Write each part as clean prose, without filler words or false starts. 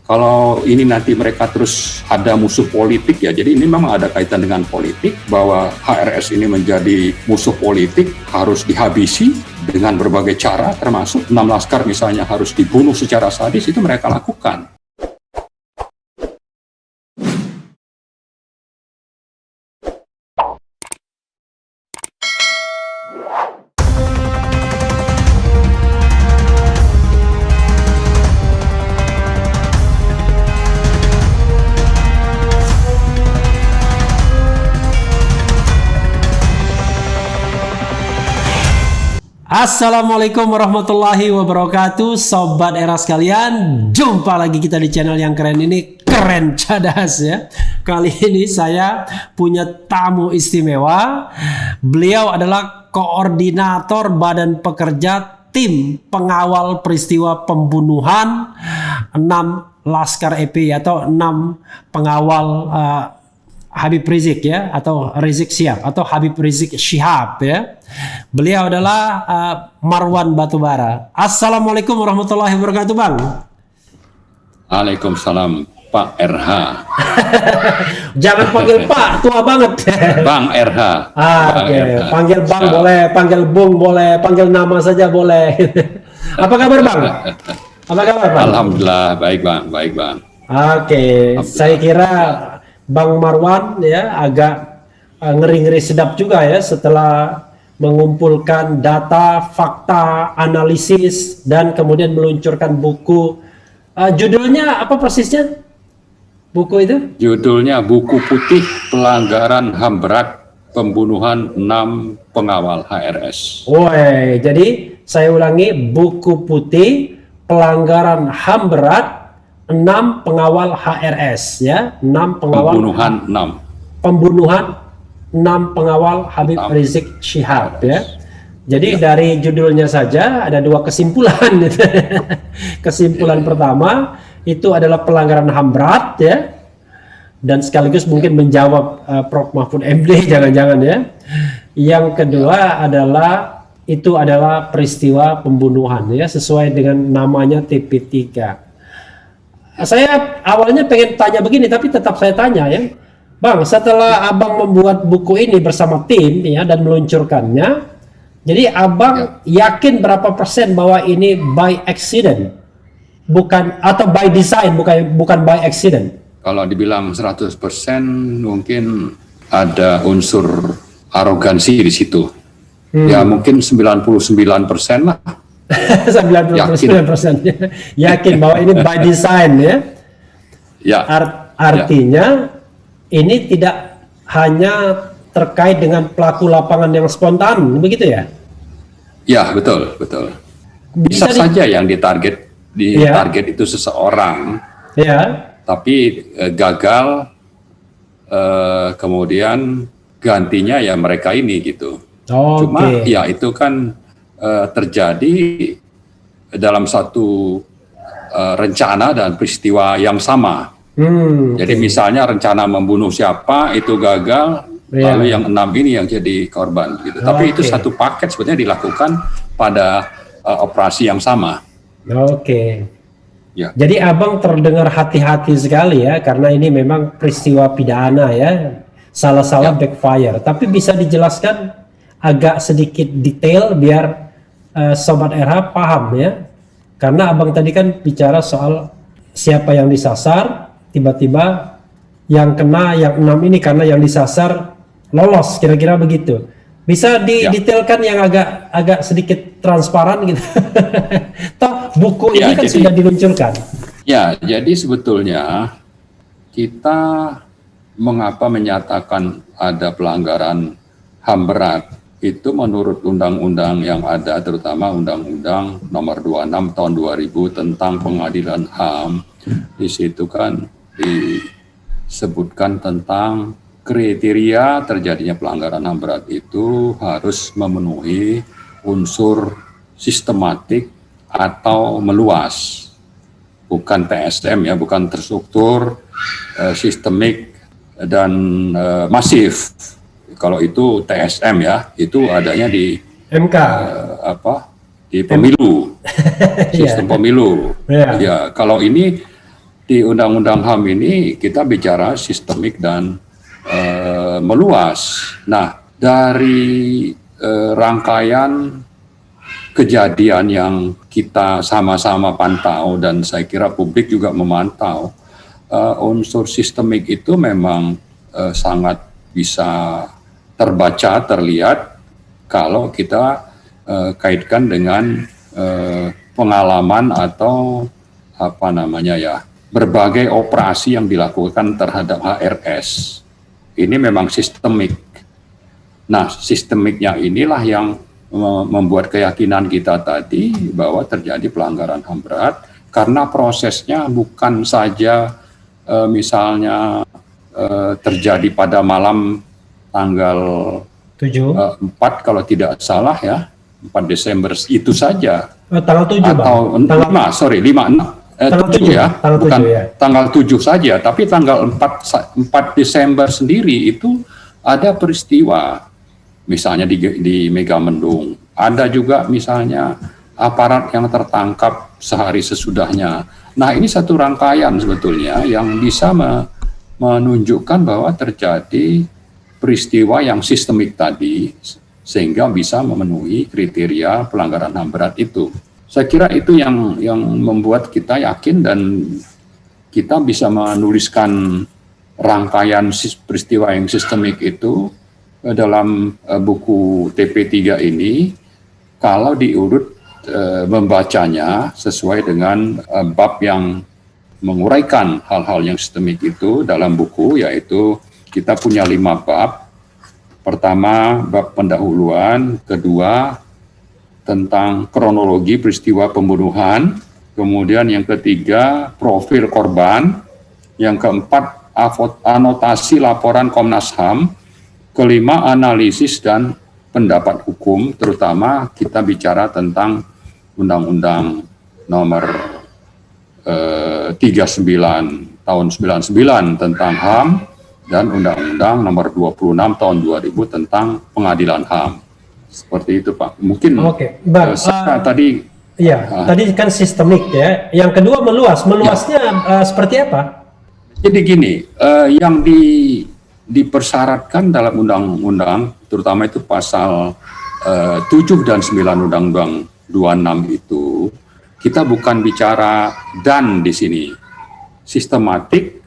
Kalau ini nanti mereka terus ada musuh politik ya, jadi ini memang ada kaitan dengan politik, bahwa HRS ini menjadi musuh politik, harus dihabisi dengan berbagai cara, termasuk 6 laskar misalnya harus dibunuh secara sadis, itu mereka lakukan. Assalamualaikum warahmatullahi wabarakatuh, Sobat Era sekalian. Jumpa lagi kita di channel yang keren ini, Keren Cadas ya. Kali ini saya punya tamu istimewa. Beliau adalah koordinator Badan Pekerja Tim Pengawal Peristiwa Pembunuhan 6 Laskar EPI atau 6 pengawal Habib Rizik ya, atau Rizik Syihab atau Habib Rizik Syihab ya. Beliau adalah Marwan Batubara. Assalamualaikum warahmatullahi wabarakatuh, Bang. Waalaikumsalam, Pak RH. Jangan panggil Pak, tua banget. Bang RH. Oke. Panggil Bang boleh, panggil Bung boleh, panggil nama saja boleh. Apa kabar, Bang? Apa kabar, Bang? Alhamdulillah, baik Bang, baik Bang. Oke, saya kira Bang Marwan ya agak ngeri-ngeri sedap juga ya setelah mengumpulkan data, fakta, analisis, dan kemudian meluncurkan buku. Judulnya apa persisnya? Buku itu? Judulnya Buku Putih Pelanggaran HAM Berat Pembunuhan 6 Pengawal HRS. Woi, jadi saya ulangi, Buku Putih Pelanggaran HAM Berat 6 pengawal HRS ya, 6 pengawal pembunuhan 6 pengawal Habib Rizik Syihab ya. Jadi dari judulnya saja ada 2 kesimpulan. Kesimpulan pertama itu adalah pelanggaran HAM berat ya, dan sekaligus mungkin menjawab Prof Mahfud MD jangan-jangan ya. Yang kedua adalah itu adalah peristiwa pembunuhan ya, sesuai dengan namanya TP3. Saya awalnya pengen tanya begini, tapi tetap saya tanya ya, Bang. Setelah Abang membuat buku ini bersama tim ya dan meluncurkannya, jadi Abang yakin berapa persen bahwa ini by accident, bukan, atau by design, bukan by accident? Kalau dibilang 100% mungkin ada unsur arogansi di situ. Ya mungkin 99% lah. 99% yakin bahwa ini by design ya. Ya. Artinya ini tidak hanya terkait dengan pelaku lapangan yang spontan, begitu ya? Ya, betul. Bisa saja yang ditarget itu seseorang. Ya. Tapi gagal, kemudian gantinya ya mereka ini gitu. Cuma ya itu kan terjadi dalam satu rencana dan peristiwa yang sama. Jadi misalnya rencana membunuh siapa itu gagal, lalu yang 6 ini yang jadi korban gitu. Tapi itu satu paket sebetulnya dilakukan pada operasi yang sama. Ya. Jadi Abang terdengar hati-hati sekali ya, karena ini memang peristiwa pidana ya, salah-salah backfire. Tapi bisa dijelaskan agak sedikit detail biar Sobat RH paham ya, karena Abang tadi kan bicara soal siapa yang disasar, tiba-tiba yang kena yang 6 ini karena yang disasar lolos, kira-kira begitu. Bisa didetailkan yang agak sedikit transparan gitu. Toh buku ini kan sudah diluncurkan. Ya, jadi sebetulnya kita mengapa menyatakan ada pelanggaran HAM berat itu menurut undang-undang yang ada, terutama Undang-Undang Nomor 26 Tahun 2000 tentang Pengadilan HAM. Di situ kan disebutkan tentang kriteria terjadinya pelanggaran HAM berat itu harus memenuhi unsur sistematik atau meluas, bukan TSM ya, bukan terstruktur, sistemik dan masif. Kalau itu TSM ya, itu adanya di MK, di pemilu, sistem pemilu. Ya, kalau ini di Undang-Undang HAM ini kita bicara sistemik dan meluas. Nah, dari rangkaian kejadian yang kita sama-sama pantau dan saya kira publik juga memantau, unsur sistemik itu memang sangat bisa terbaca, terlihat kalau kita kaitkan dengan pengalaman atau apa namanya ya, berbagai operasi yang dilakukan terhadap HRS. Ini memang sistemik. Nah, sistemiknya inilah yang membuat keyakinan kita tadi bahwa terjadi pelanggaran HAM berat karena prosesnya bukan saja misalnya terjadi pada malam tanggal 4 kalau tidak salah ya, 4 Desember itu saja. Tanggal 7 atau Bang. 7 ya, bukan tanggal 7 saja, tapi tanggal 4 Desember sendiri itu ada peristiwa, misalnya di Megamendung, ada juga misalnya aparat yang tertangkap sehari sesudahnya. Nah, ini satu rangkaian sebetulnya yang bisa menunjukkan bahwa terjadi peristiwa yang sistemik tadi, sehingga bisa memenuhi kriteria pelanggaran HAM berat itu. Saya kira itu yang membuat kita yakin dan kita bisa menuliskan rangkaian peristiwa yang sistemik itu dalam buku TP3 ini. Kalau diurut membacanya sesuai dengan bab yang menguraikan hal-hal yang sistemik itu dalam buku, yaitu kita punya 5 bab. Pertama, bab pendahuluan. Kedua, tentang kronologi peristiwa pembunuhan. Kemudian yang ketiga, profil korban. Yang keempat, anotasi laporan Komnas HAM. Kelima, analisis dan pendapat hukum, terutama kita bicara tentang Undang-Undang nomor 39 tahun 99 tentang HAM dan Undang-Undang nomor 26 tahun 2000 tentang pengadilan HAM. Seperti itu, Pak. Mungkin Bang, tadi tadi kan sistemik ya. Yang kedua meluasnya seperti apa? Jadi gini, yang dipersyaratkan dalam undang-undang, terutama itu pasal 7 dan 9 Undang-Undang 26 itu, kita bukan bicara dan di sini, sistematik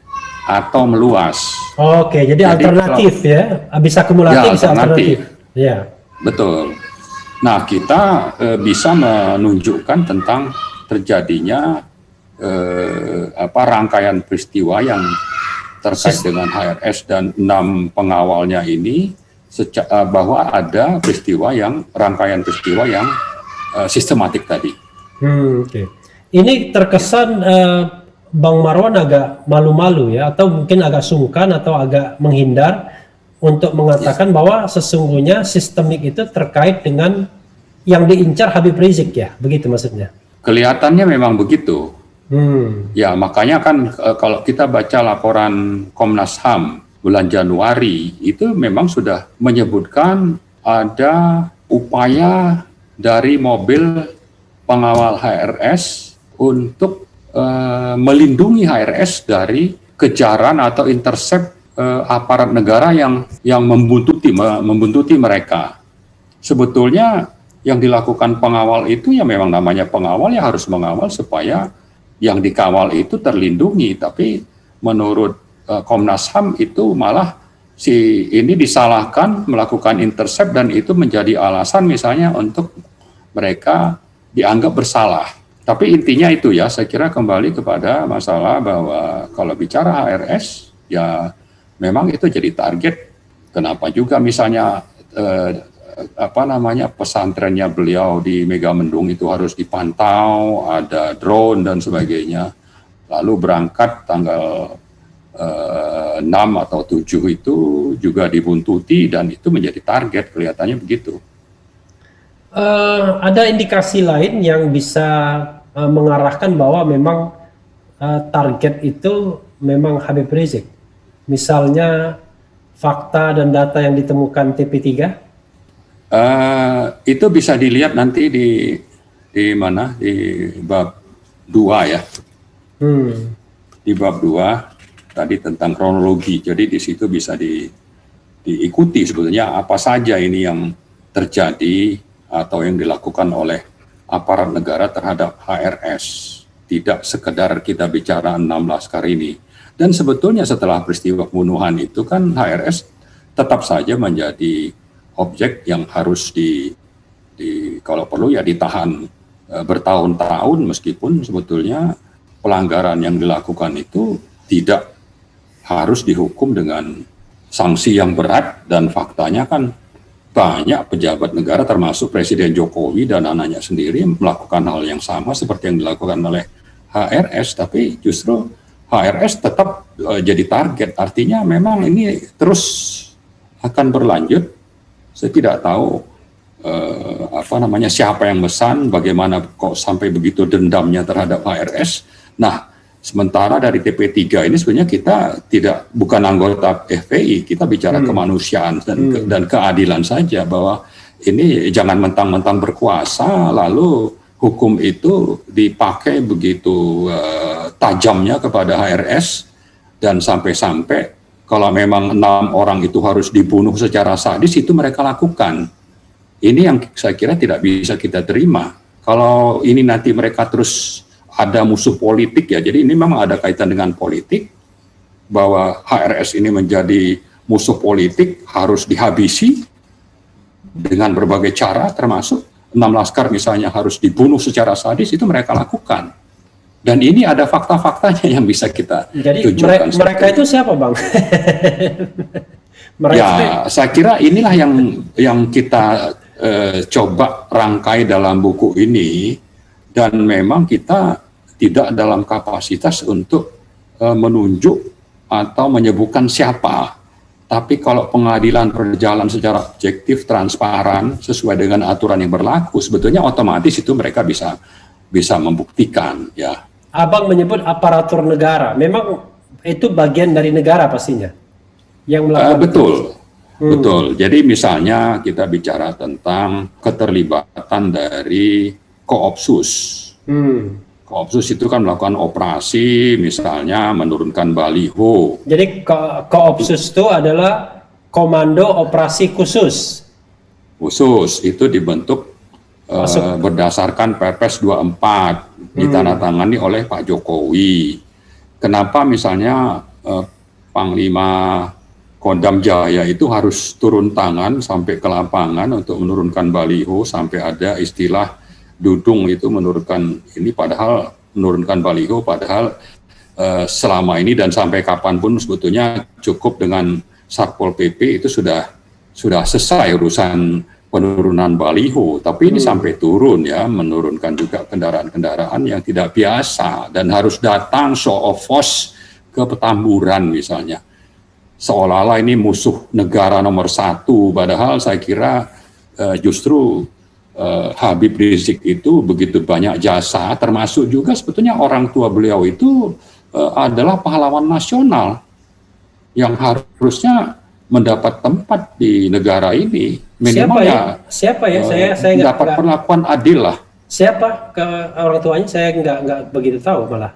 atau meluas. Jadi alternatif ya, bisa kumulatif, bisa alternatif. Ya. Betul. Nah, kita bisa menunjukkan tentang terjadinya rangkaian peristiwa yang terkait dengan HRS dan 6 pengawalnya ini, bahwa ada rangkaian peristiwa yang sistematik tadi. Ini terkesan Bang Marwan agak malu-malu ya, atau mungkin agak sungkan atau agak menghindar untuk mengatakan bahwa sesungguhnya sistemik itu terkait dengan yang diincar Habib Rizik ya, begitu maksudnya? Kelihatannya memang begitu. Ya, makanya kan kalau kita baca laporan Komnas HAM bulan Januari, itu memang sudah menyebutkan ada upaya dari mobil pengawal HRS untuk melindungi HRS dari kejaran atau intercept aparat negara yang membuntuti mereka. Sebetulnya yang dilakukan pengawal itu ya memang namanya pengawal, ya harus mengawal supaya yang dikawal itu terlindungi. Tapi menurut Komnas HAM itu malah si ini disalahkan melakukan intercept dan itu menjadi alasan misalnya untuk mereka dianggap bersalah. Tapi intinya itu ya, saya kira kembali kepada masalah bahwa kalau bicara HRS ya memang itu jadi target. Kenapa juga misalnya pesantrennya beliau di Megamendung itu harus dipantau, ada drone dan sebagainya. Lalu berangkat tanggal 6 atau 7 itu juga dibuntuti dan itu menjadi target, kelihatannya begitu. Ada indikasi lain yang bisa mengarahkan bahwa memang target itu memang Habib Rizik. Misalnya fakta dan data yang ditemukan TP3? Itu bisa dilihat nanti di mana, di bab 2 ya. di bab 2 tadi tentang kronologi. Jadi di situ bisa diikuti sebetulnya apa saja ini yang terjadi atau yang dilakukan oleh aparat negara terhadap HRS. Tidak sekedar kita bicara 6 laskar ini. Dan sebetulnya setelah peristiwa pembunuhan itu kan HRS tetap saja menjadi objek yang harus kalau perlu ya ditahan bertahun-tahun, meskipun sebetulnya pelanggaran yang dilakukan itu tidak harus dihukum dengan sanksi yang berat, dan faktanya kan banyak pejabat negara termasuk Presiden Jokowi dan anaknya sendiri melakukan hal yang sama seperti yang dilakukan oleh HRS, tapi justru HRS tetap jadi target. Artinya memang ini terus akan berlanjut. Saya tidak tahu siapa yang mesan, bagaimana kok sampai begitu dendamnya terhadap HRS. Nah, sementara dari TP3 ini sebenarnya kita bukan anggota FPI, kita bicara kemanusiaan dan keadilan saja, bahwa ini jangan mentang-mentang berkuasa lalu hukum itu dipakai begitu tajamnya kepada HRS, dan sampai-sampai kalau memang 6 orang itu harus dibunuh secara sadis, itu mereka lakukan. Ini yang saya kira tidak bisa kita terima. Kalau ini nanti mereka terus ada musuh politik ya, jadi ini memang ada kaitan dengan politik, bahwa HRS ini menjadi musuh politik, harus dihabisi dengan berbagai cara, termasuk 6 laskar misalnya harus dibunuh secara sadis, itu mereka lakukan. Dan ini ada fakta-faktanya yang bisa kita tunjukkan. Jadi mereka itu siapa, Bang? Saya kira inilah yang kita coba rangkai dalam buku ini, dan memang kita tidak dalam kapasitas untuk menunjuk atau menyebutkan siapa. Tapi kalau pengadilan berjalan secara objektif, transparan, sesuai dengan aturan yang berlaku, sebetulnya otomatis itu mereka bisa membuktikan, ya. Abang menyebut aparatur negara, memang itu bagian dari negara pastinya yang melakukan. Betul. Jadi misalnya kita bicara tentang keterlibatan dari Koopsus. Koopsus itu kan melakukan operasi, misalnya menurunkan baliho. Jadi Koopsus itu adalah Komando Operasi Khusus. Khusus itu dibentuk berdasarkan Perpres 24, ditandatangani oleh Pak Jokowi. Kenapa misalnya Panglima Kodam Jaya itu harus turun tangan sampai ke lapangan untuk menurunkan baliho, sampai ada istilah dudung itu menurunkan ini, padahal menurunkan baliho, padahal selama ini dan sampai kapanpun sebetulnya cukup dengan Satpol PP itu sudah selesai urusan penurunan baliho, tapi ini sampai turun ya, menurunkan juga kendaraan-kendaraan yang tidak biasa dan harus datang show of force ke Petamburan misalnya, seolah-olah ini musuh negara nomor 1, padahal saya kira justru Habib Rizik itu begitu banyak jasa, termasuk juga sebetulnya orang tua beliau itu adalah pahlawan nasional yang harusnya mendapat tempat di negara ini, minimal siapa ya? Saya dapat perlakuan adil lah. Siapa ke orang tuanya? Saya nggak begitu tahu malah.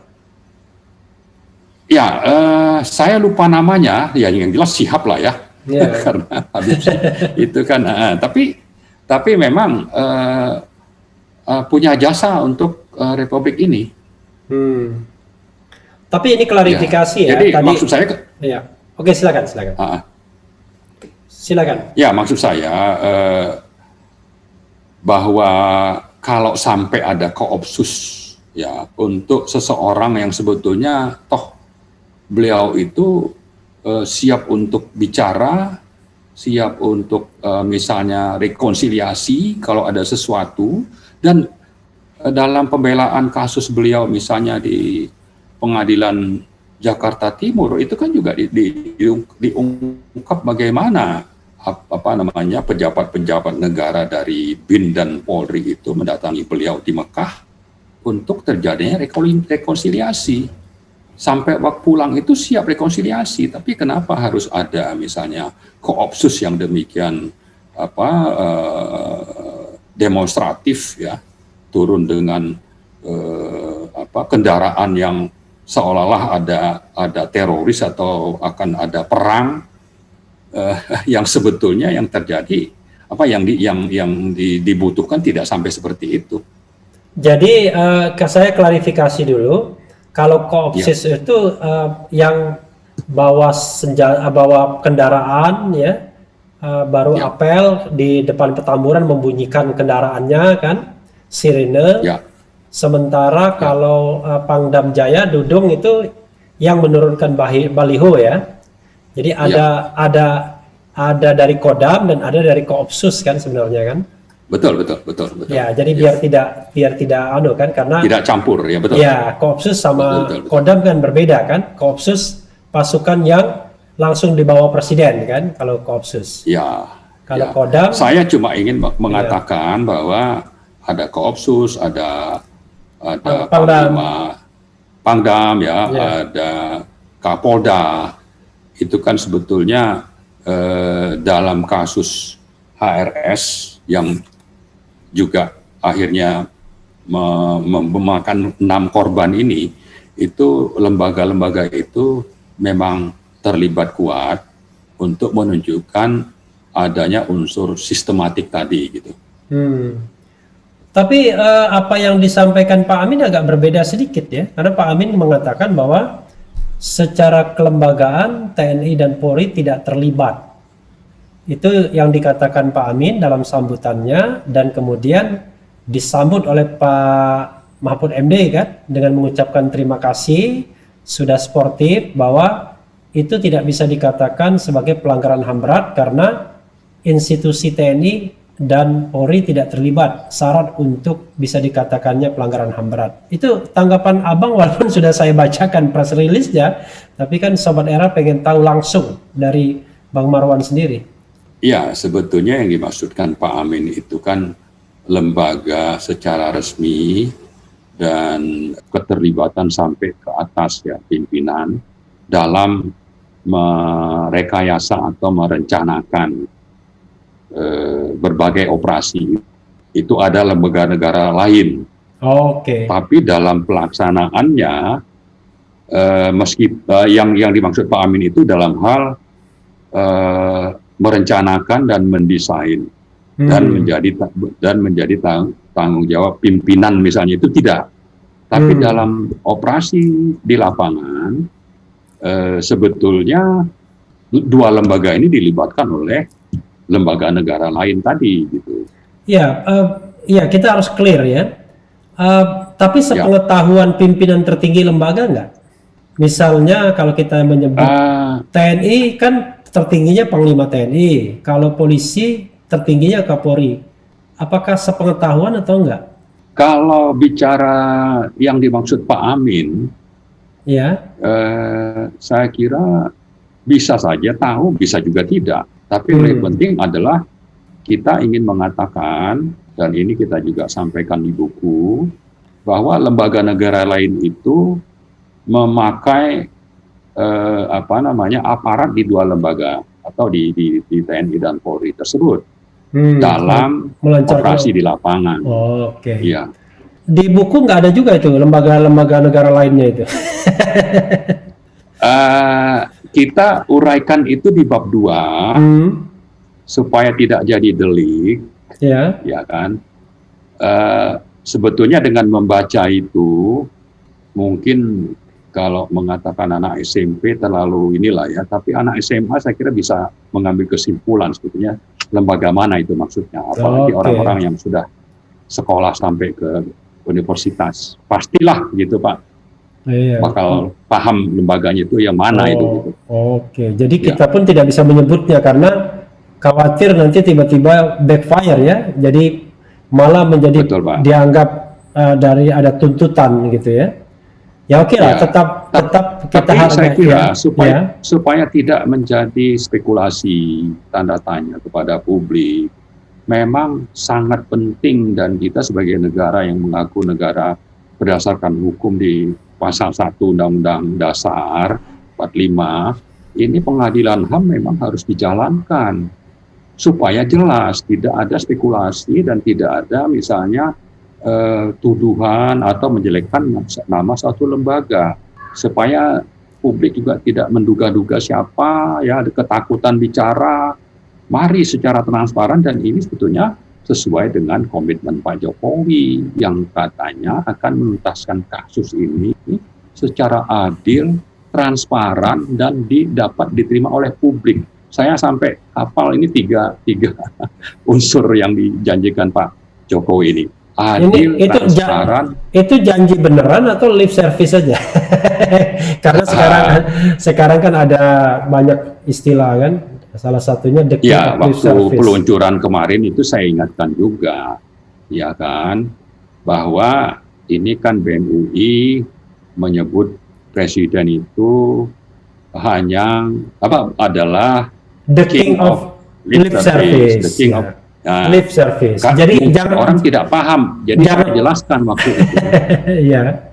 Ya, saya lupa namanya, ya yang jelas Shihab lah ya, karena Habib itu kan. Tapi memang punya jasa untuk Republik ini. Tapi ini klarifikasi ya. Jadi tadi, maksud saya. Ya, oke, silakan. Silakan. Ya, maksud saya bahwa kalau sampai ada Koopsus ya untuk seseorang yang sebetulnya toh beliau itu siap untuk bicara, siap untuk misalnya rekonsiliasi kalau ada sesuatu, dan dalam pembelaan kasus beliau misalnya di Pengadilan Jakarta Timur itu kan juga diungkap bagaimana pejabat-pejabat negara dari BIN dan Polri itu mendatangi beliau di Mekah untuk terjadinya rekonsiliasi. Sampai waktu pulang itu siap rekonsiliasi, tapi kenapa harus ada misalnya Koopsus yang demikian demonstratif ya, turun dengan kendaraan yang seolah-olah ada teroris atau akan ada perang yang sebetulnya yang terjadi yang dibutuhkan tidak sampai seperti itu. Jadi saya klarifikasi dulu, kalau koopsus itu yang bawa senjata, bawa kendaraan ya, baru apel di depan Petamburan membunyikan kendaraannya kan, sirene. Sementara kalau Pangdam Jaya Dudung itu yang menurunkan baliho ya. Jadi ada dari Kodam dan ada dari Koopsus kan sebenarnya kan. Betul. Ya, jadi biar tidak kan, karena tidak campur ya, betul. Ya, Koopsus sama betul. Kodam kan berbeda kan. Koopsus pasukan yang langsung dibawa presiden kan kalau Koopsus. Ya. Kalau Kodam, saya cuma ingin mengatakan bahwa ada Koopsus, ada Pangdam ya, ada Kapolda. Itu kan sebetulnya dalam kasus HRS yang juga akhirnya memakan 6 korban ini, itu lembaga-lembaga itu memang terlibat kuat untuk menunjukkan adanya unsur sistematik tadi gitu. Tapi apa yang disampaikan Pak Amin agak berbeda sedikit ya, karena Pak Amin mengatakan bahwa secara kelembagaan TNI dan Polri tidak terlibat. Itu yang dikatakan Pak Amin dalam sambutannya, dan kemudian disambut oleh Pak Mahfud MD kan dengan mengucapkan terima kasih, sudah sportif bahwa itu tidak bisa dikatakan sebagai pelanggaran HAM berat karena institusi TNI dan Polri tidak terlibat syarat untuk bisa dikatakannya pelanggaran HAM berat. Itu tanggapan Abang walaupun sudah saya bacakan press release-nya, tapi kan Sobat Era pengen tahu langsung dari Bang Marwan sendiri. Ya, sebetulnya yang dimaksudkan Pak Amin itu kan lembaga secara resmi dan keterlibatan sampai ke atas ya, pimpinan dalam merekayasa atau merencanakan berbagai operasi. Itu ada lembaga negara lain. Tapi dalam pelaksanaannya yang dimaksud Pak Amin itu dalam hal merencanakan dan mendesain dan menjadi tanggung jawab pimpinan misalnya, itu tidak. Tapi dalam operasi di lapangan sebetulnya 2 lembaga ini dilibatkan oleh lembaga negara lain tadi gitu. Ya, kita harus clear ya. Tapi sepengetahuan pimpinan tertinggi lembaga enggak? Misalnya kalau kita menyebut TNI kan tertingginya Panglima TNI, kalau polisi tertingginya Kapolri. Apakah sepengetahuan atau enggak? Kalau bicara yang dimaksud Pak Amin, saya kira bisa saja tahu, bisa juga tidak. Tapi yang penting adalah kita ingin mengatakan, dan ini kita juga sampaikan di buku, bahwa lembaga negara lain itu memakai aparat di 2 lembaga atau di TNI dan Polri tersebut dalam operasi di lapangan. Ya. Di buku nggak ada juga itu lembaga-lembaga negara lainnya itu. Kita uraikan itu di bab 2 supaya tidak jadi delik, ya kan? Sebetulnya dengan membaca itu mungkin kalau mengatakan anak SMP terlalu inilah ya, tapi anak SMA saya kira bisa mengambil kesimpulan sebetulnya lembaga mana itu maksudnya, apalagi orang-orang yang sudah sekolah sampai ke universitas, pastilah gitu Pak, bakal paham lembaganya itu yang mana itu. Gitu. Jadi kita pun tidak bisa menyebutnya karena khawatir nanti tiba-tiba backfire ya, jadi malah menjadi dianggap dari ada tuntutan gitu ya. Ya lah, tetap kita harus saya kira supaya tidak menjadi spekulasi tanda tanya kepada publik, memang sangat penting, dan kita sebagai negara yang mengaku negara berdasarkan hukum di pasal 1 Undang-Undang Dasar 45, ini pengadilan HAM memang harus dijalankan supaya jelas, tidak ada spekulasi dan tidak ada misalnya tuduhan atau menjelekkan nama satu lembaga. supaya publik juga tidak menduga-duga siapa, ya ada ketakutan bicara. Mari secara transparan, dan ini sebetulnya sesuai dengan komitmen Pak Jokowi yang katanya akan menuntaskan kasus ini secara adil, transparan, dan dapat diterima oleh publik. Saya sampai hafal ini tiga unsur yang dijanjikan Pak Jokowi ini. Adil, itu transparan. Itu janji beneran atau lip service saja? Karena sekarang kan ada banyak istilah kan. Salah satunya ya, waktu peluncuran kemarin itu saya ingatkan juga, ya kan, bahwa ini kan BEM UI menyebut presiden itu hanya adalah the king of lip service, the king of lip service. Kan, jadi orang tidak paham, jadi saya jelaskan waktu itu.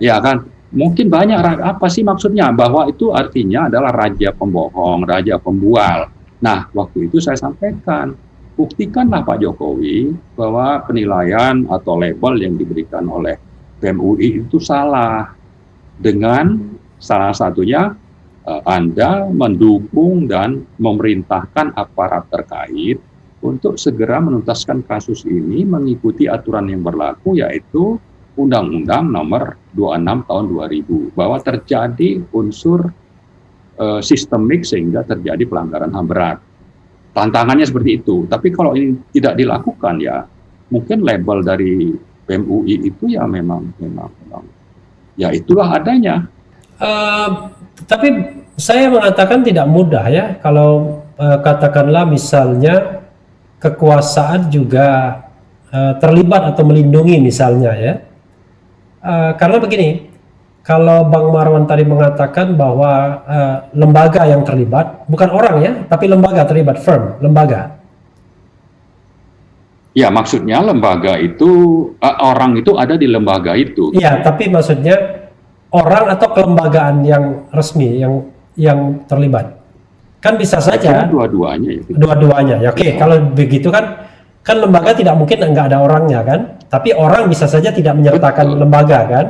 Ya kan, mungkin banyak apa sih maksudnya, bahwa itu artinya adalah raja pembohong, raja pembual. Nah, waktu itu saya sampaikan, buktikanlah Pak Jokowi bahwa penilaian atau label yang diberikan oleh BEM UI itu salah. Dengan salah satunya Anda mendukung dan memerintahkan aparat terkait untuk segera menuntaskan kasus ini mengikuti aturan yang berlaku, yaitu Undang-Undang Nomor 26 Tahun 2000, bahwa terjadi unsur sistemik sehingga terjadi pelanggaran HAM berat. Tantangannya seperti itu. Tapi kalau ini tidak dilakukan, ya mungkin label dari BEM UI itu ya memang ya itulah adanya. Tapi saya mengatakan tidak mudah ya kalau katakanlah misalnya kekuasaan juga terlibat atau melindungi misalnya ya. Karena begini, kalau Bang Marwan tadi mengatakan bahwa lembaga yang terlibat, bukan orang ya, tapi lembaga terlibat, firm, lembaga. Ya, maksudnya lembaga itu, orang itu ada di lembaga itu. Iya, tapi maksudnya orang atau kelembagaan yang resmi, yang terlibat. Kan bisa saja. Dua-duanya. Ya. Dua-duanya, ya oke. Kalau begitu kan lembaga tidak mungkin nggak ada orangnya kan, tapi orang bisa saja tidak menyertakan lembaga kan.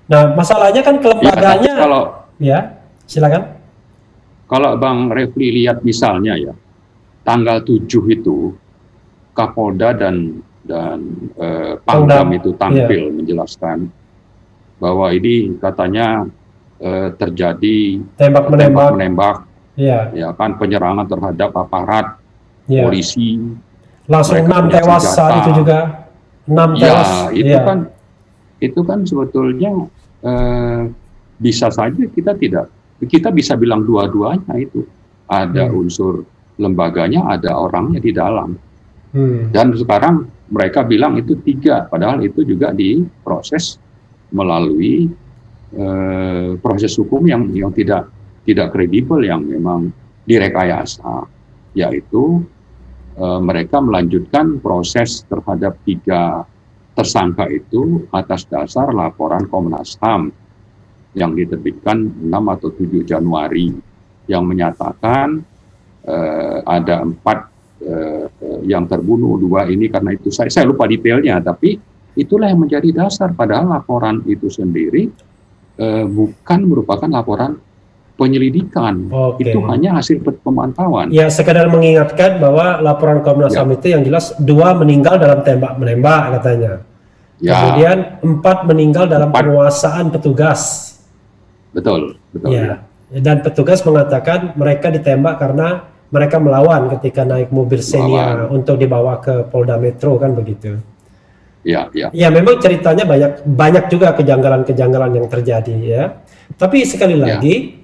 Nah, masalahnya kan kelembagaannya, ya, silakan. Kalau Bang Refli lihat misalnya ya, tanggal 7 itu Kapolda dan Pangdam itu tampil menjelaskan bahwa ini katanya terjadi tembak-menembak, ya kan, penyerangan terhadap aparat polisi. Langsung 6 tewas saat itu juga. 6 tewas. Ya, itu kan sebetulnya bisa saja kita bisa bilang dua-duanya itu ada unsur lembaganya, ada orangnya di dalam. Dan sekarang mereka bilang itu 3, padahal itu juga diproses melalui proses hukum yang tidak kredibel, yang memang direkayasa, yaitu mereka melanjutkan proses terhadap 3 tersangka itu atas dasar laporan Komnas HAM yang diterbitkan 6 atau 7 Januari yang menyatakan ada 4 yang terbunuh, 2 ini karena itu saya lupa detailnya, tapi itulah yang menjadi dasar, padahal laporan itu sendiri bukan merupakan laporan penyelidikan. Itu hanya hasil pemantauan. Ya, sekadar mengingatkan bahwa laporan Komnas HAM itu yang jelas 2 meninggal dalam tembak-menembak katanya. Kemudian 4 meninggal dalam penguasaan petugas. Betul. Ya. Dan petugas mengatakan mereka ditembak karena mereka melawan ketika naik mobil Xenia untuk dibawa ke Polda Metro, kan begitu. Ya, memang ceritanya banyak juga kejanggalan-kejanggalan yang terjadi ya. Tapi sekali lagi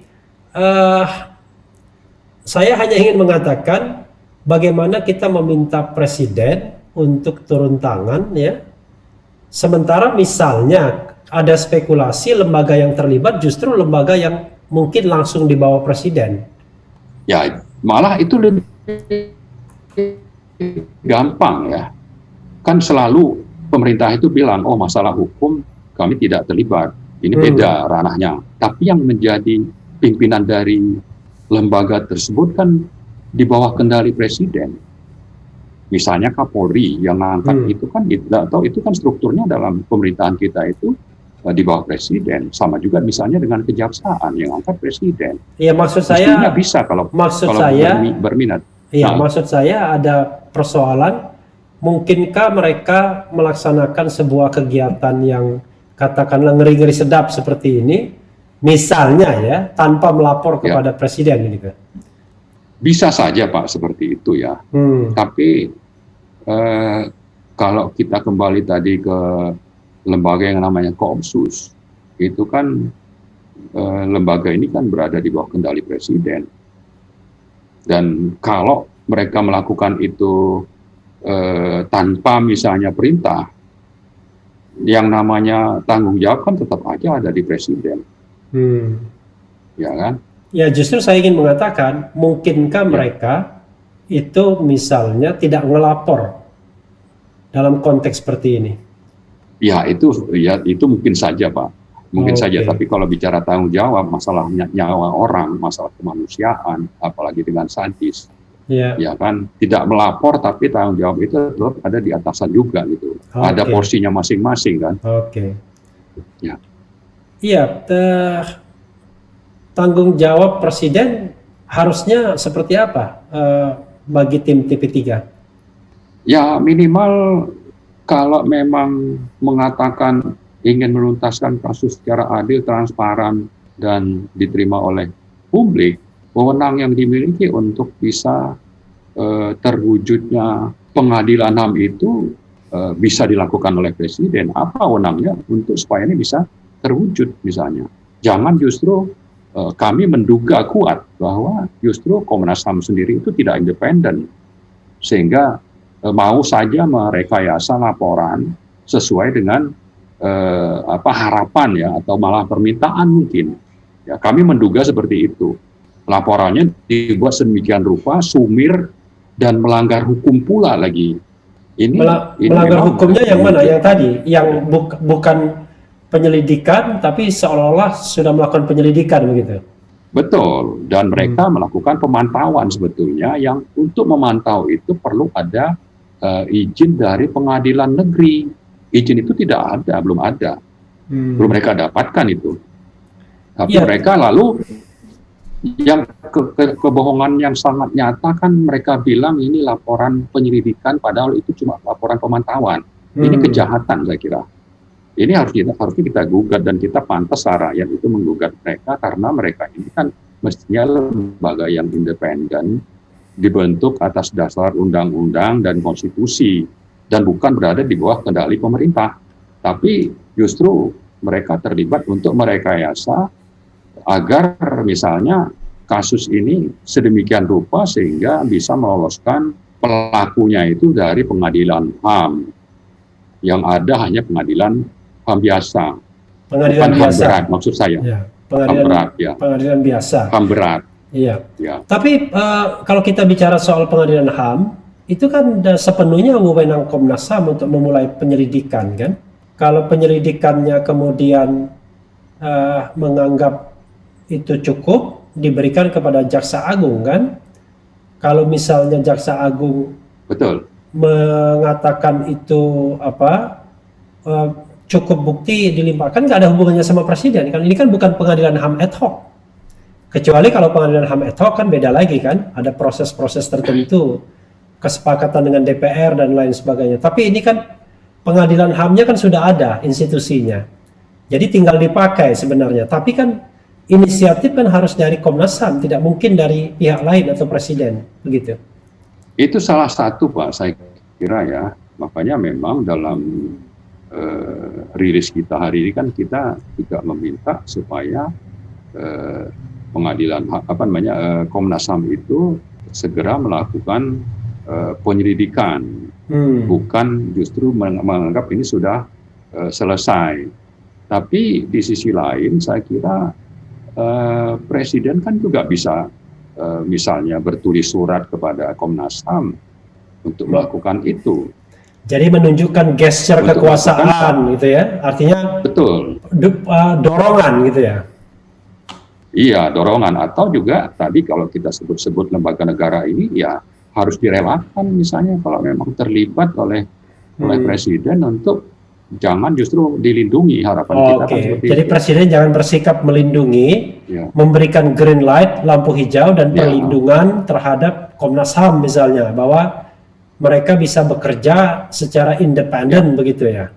saya hanya ingin mengatakan bagaimana kita meminta presiden untuk turun tangan ya. Sementara misalnya ada spekulasi lembaga yang terlibat justru lembaga yang mungkin langsung dibawa presiden. Ya, malah itu lebih gampang ya. Kan selalu pemerintah itu bilang, oh masalah hukum kami tidak terlibat. Ini beda ranahnya. Tapi yang menjadi pimpinan dari lembaga tersebut kan di bawah kendali presiden. Misalnya Kapolri yang ngangkat itu kan, atau itu kan strukturnya dalam pemerintahan kita itu di bawah presiden. Sama juga misalnya dengan kejaksaan yang angkat presiden. Iya, maksud Mestinya saya bisa kalau berminat. Iya, maksud saya ada persoalan, mungkinkah mereka melaksanakan sebuah kegiatan yang katakanlah ngeri-ngeri sedap seperti ini, misalnya ya, tanpa melapor kepada presiden gitu. Bisa saja Pak seperti itu ya. Tapi kalau kita kembali tadi ke lembaga yang namanya Koopsus, itu kan lembaga ini kan berada di bawah kendali presiden. Dan kalau mereka melakukan itu tanpa misalnya perintah, yang namanya tanggung jawab kan tetap aja ada di presiden. Ya kan? Ya, justru saya ingin mengatakan, mungkinkah mereka itu misalnya tidak ngelapor dalam konteks seperti ini? Ya itu mungkin saja Pak, mungkin saja. Tapi kalau bicara tanggung jawab, masalah nyawa orang, masalah kemanusiaan, apalagi dengan sadis, ya kan, tidak melapor tapi tanggung jawab itu tetap ada di atasan juga gitu. Ada porsinya masing-masing kan. Ya. Iya, tanggung jawab presiden harusnya seperti apa bagi tim TP3? Ya minimal kalau memang mengatakan ingin menuntaskan kasus secara adil, transparan, dan diterima oleh publik, wewenang yang dimiliki untuk bisa terwujudnya pengadilan HAM itu bisa dilakukan oleh presiden. Apa wewenangnya untuk supaya ini bisa terwujud misalnya. Jangan justru kami menduga kuat bahwa justru Komnas HAM sendiri itu tidak independen, sehingga mau saja merekayasa laporan sesuai dengan harapan ya, atau malah permintaan mungkin. Ya, kami menduga seperti itu. Laporannya dibuat sedemikian rupa, sumir, dan melanggar hukum pula lagi. Ini melanggar hukumnya yang mana? Yang tadi, yang bukan penyelidikan, tapi seolah-olah sudah melakukan penyelidikan begitu. Betul, dan mereka melakukan pemantauan sebetulnya, yang untuk memantau itu perlu ada izin dari pengadilan negeri. Izin itu tidak ada, belum ada. Belum mereka dapatkan itu. Tapi mereka lalu, yang kebohongan yang sangat nyata kan mereka bilang ini laporan penyelidikan, padahal itu cuma laporan pemantauan. Ini kejahatan saya kira. Ini harusnya kita gugat, dan kita pantas rakyat itu menggugat mereka, karena mereka ini kan mestinya lembaga yang independen, dibentuk atas dasar undang-undang dan konstitusi, dan bukan berada di bawah kendali pemerintah. Tapi justru mereka terlibat untuk merekayasa agar misalnya kasus ini sedemikian rupa sehingga bisa meloloskan pelakunya itu dari pengadilan HAM. Yang ada hanya pengadilan HAM biasa. Pengadilan bukan biasa. HAM berat maksud saya. Ya, HAM berat ya. Pengadilan biasa. HAM berat. Iya. Ya. Tapi kalau kita bicara soal pengadilan HAM, itu kan sepenuhnya wewenang Komnas HAM untuk memulai penyelidikan kan. Kalau penyelidikannya kemudian menganggap itu cukup, diberikan kepada Jaksa Agung kan. Kalau misalnya Jaksa Agung mengatakan itu cukup bukti dilimpahkan, nggak ada hubungannya sama presiden kan. Ini kan bukan pengadilan HAM ad hoc. Kecuali kalau pengadilan HAM ad hoc kan beda lagi kan, ada proses-proses tertentu, kesepakatan dengan DPR dan lain sebagainya. Tapi ini kan pengadilan HAM-nya kan sudah ada institusinya, jadi tinggal dipakai sebenarnya. Tapi kan inisiatif kan harus dari Komnas HAM, tidak mungkin dari pihak lain atau presiden, begitu. Itu salah satu Pak, saya kira ya. Makanya memang dalam rilis kita hari ini kan kita juga meminta supaya pengadilan Komnas HAM itu segera melakukan penyelidikan, bukan justru menganggap ini sudah selesai. Tapi di sisi lain saya kira presiden kan juga bisa misalnya bertulis surat kepada Komnas HAM untuk melakukan itu. Jadi menunjukkan gesture kekuasaan gitu ya, artinya dorongan gitu ya. Iya, dorongan. Atau juga tadi kalau kita sebut-sebut lembaga negara ini ya harus direlakan misalnya kalau memang terlibat oleh presiden untuk jangan justru dilindungi, harapan kita kan seperti jadi itu. Presiden jangan bersikap melindungi, memberikan green light, lampu hijau dan perlindungan terhadap Komnas HAM misalnya, bahwa mereka bisa bekerja secara independen begitu ya.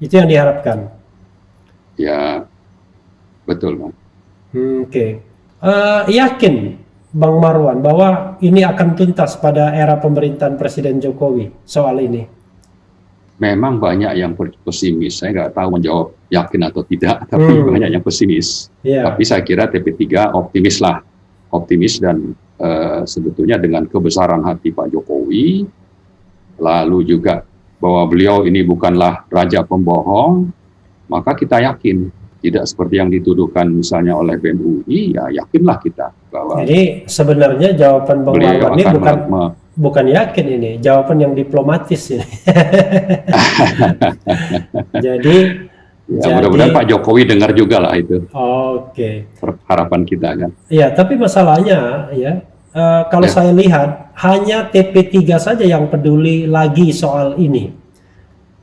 Itu yang diharapkan. Ya, betul, Bang. Yakin Bang Marwan bahwa ini akan tuntas pada era pemerintahan Presiden Jokowi soal ini? Memang banyak yang pesimis. Saya nggak tahu menjawab yakin atau tidak, tapi banyak yang pesimis. Tapi saya kira TP3 optimis dan sebetulnya dengan kebesaran hati Pak Jokowi, lalu juga bahwa beliau ini bukanlah raja pembohong, maka kita yakin. Tidak seperti yang dituduhkan misalnya oleh BEM UI, ya yakinlah kita bahwa. Jadi sebenarnya jawaban Bang Marwan ini bukan yakin, ini jawaban yang diplomatis ini. Jadi mudah-mudahan Pak Jokowi dengar juga lah itu. Harapan kita kan. Ya, tapi masalahnya ya kalau saya lihat hanya TP3 saja yang peduli lagi soal ini.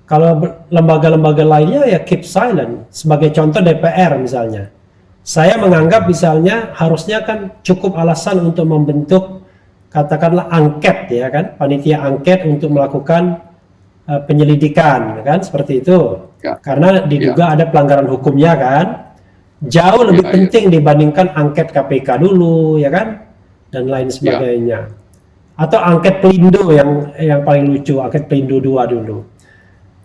Kalau lembaga-lembaga lainnya ya keep silent. Sebagai contoh DPR misalnya. Saya menganggap misalnya harusnya kan cukup alasan untuk membentuk katakanlah angket ya kan, panitia angket untuk melakukan penyelidikan kan, seperti itu. Karena diduga ada pelanggaran hukumnya kan. Jauh lebih penting dibandingkan angket KPK dulu ya kan, dan lain sebagainya. Atau angket Pelindo yang paling lucu, angket Pelindo 2 dulu.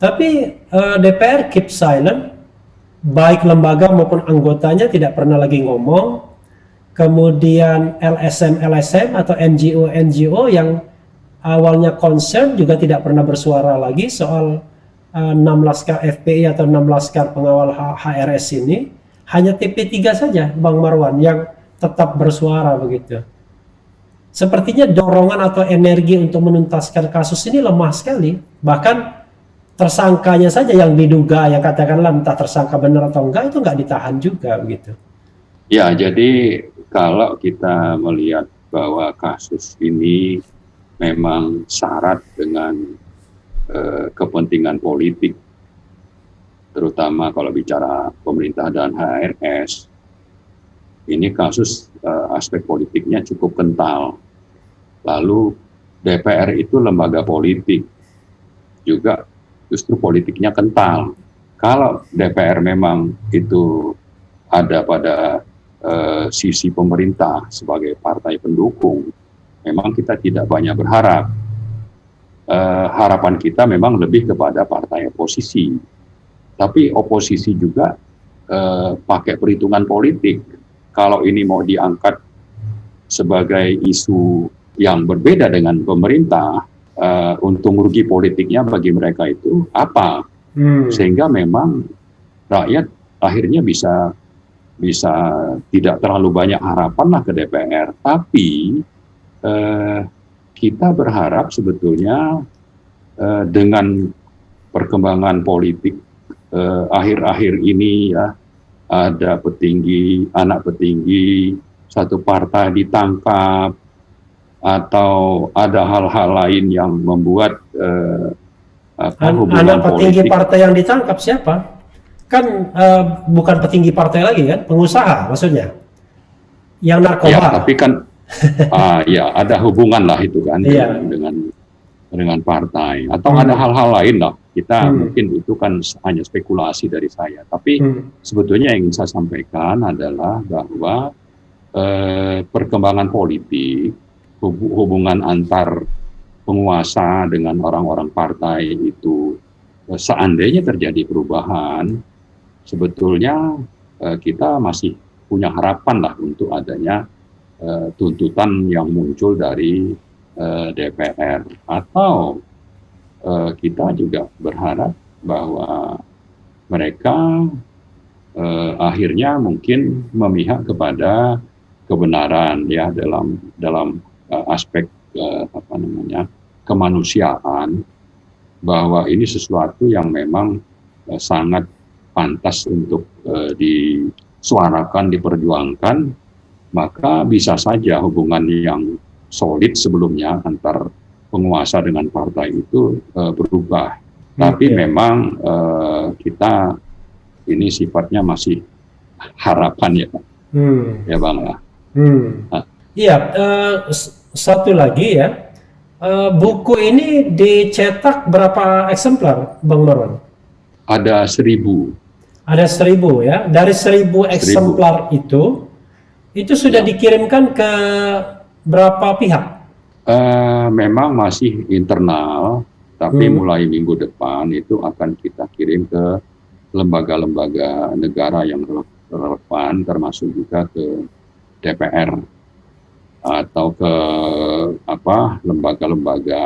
Tapi DPR keep silent, baik lembaga maupun anggotanya tidak pernah lagi ngomong. Kemudian LSM atau NGO yang awalnya concern juga tidak pernah bersuara lagi soal 6 laskar FPI atau 6 laskar pengawal HRS ini. Hanya TP3 saja Bang Marwan yang tetap bersuara begitu. Sepertinya dorongan atau energi untuk menuntaskan kasus ini lemah sekali. Bahkan tersangkanya saja yang diduga, yang katakanlah entah tersangka benar atau enggak, itu nggak ditahan juga begitu. Ya, jadi kalau kita melihat bahwa kasus ini memang syarat dengan kepentingan politik, terutama kalau bicara pemerintah dan HRS, ini kasus aspek politiknya cukup kental. Lalu DPR itu lembaga politik, juga justru politiknya kental. Kalau DPR memang itu ada pada sisi pemerintah sebagai partai pendukung, memang kita tidak banyak berharap. Harapan kita memang lebih kepada partai oposisi. Tapi oposisi juga pakai perhitungan politik. Kalau ini mau diangkat sebagai isu yang berbeda dengan pemerintah, untung rugi politiknya bagi mereka itu apa? Sehingga memang rakyat akhirnya bisa tidak terlalu banyak harapan lah ke DPR. Tapi kita berharap sebetulnya dengan perkembangan politik akhir-akhir ini ya, ada anak petinggi satu partai ditangkap, atau ada hal-hal lain yang membuat hubungan anak petinggi politik. Partai yang ditangkap siapa? Kan bukan petinggi partai lagi kan, pengusaha maksudnya, yang narkoba. Ya, tapi kan ya ada hubungan lah itu kan dengan partai, atau ada hal-hal lain lah. Kita mungkin itu kan hanya spekulasi dari saya, tapi sebetulnya yang ingin saya sampaikan adalah bahwa perkembangan politik, hubungan antar penguasa dengan orang-orang partai itu, seandainya terjadi perubahan, sebetulnya kita masih punya harapan lah untuk adanya tuntutan yang muncul dari DPR, atau kita juga berharap bahwa mereka akhirnya mungkin memihak kepada kebenaran ya dalam aspek kemanusiaan, bahwa ini sesuatu yang memang sangat pantas untuk disuarakan, diperjuangkan, maka bisa saja hubungan yang solid sebelumnya antar penguasa dengan partai itu berubah. Tapi memang kita ini sifatnya masih harapan ya, Pak. Ya Bang ya. Iya, satu lagi ya, buku ini dicetak berapa eksemplar, Bang Marwan? Ada 1.000. Ada 1.000 ya. Dari 1.000 eksemplar itu sudah dikirimkan ke berapa pihak? Memang masih internal, tapi mulai minggu depan itu akan kita kirim ke lembaga-lembaga negara yang relevan, termasuk juga ke DPR atau ke lembaga-lembaga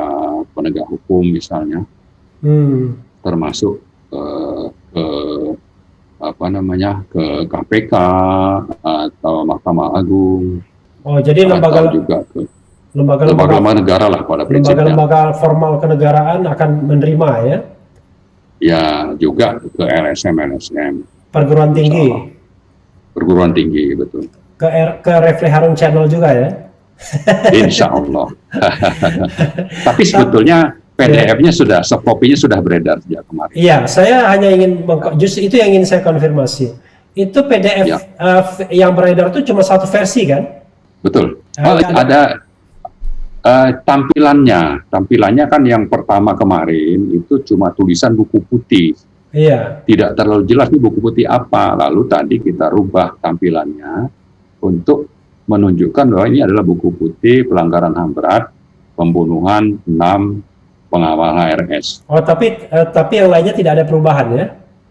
penegak hukum misalnya, termasuk ke KPK atau Mahkamah Agung. Oh, jadi atau juga ke lembaga negara lah pada prinsipnya. Lembaga formal kenegaraan akan menerima ya? Ya, juga ke LSM. Perguruan tinggi. Perguruan tinggi, betul. Ke Refli Harun Channel juga ya? Insya Allah. Tapi sebetulnya PDF-nya soft copy-nya sudah beredar sejak kemarin. Iya, saya hanya ingin, justru itu yang ingin saya konfirmasi. Itu PDF yang beredar itu cuma satu versi kan? Betul. Ada tampilannya kan yang pertama kemarin itu cuma tulisan buku putih. Iya. Tidak terlalu jelas nih buku putih apa. Lalu tadi kita rubah tampilannya untuk menunjukkan bahwa ini adalah buku putih pelanggaran HAM berat, pembunuhan 6 pengawal HRS. Oh, tapi yang lainnya tidak ada perubahan ya?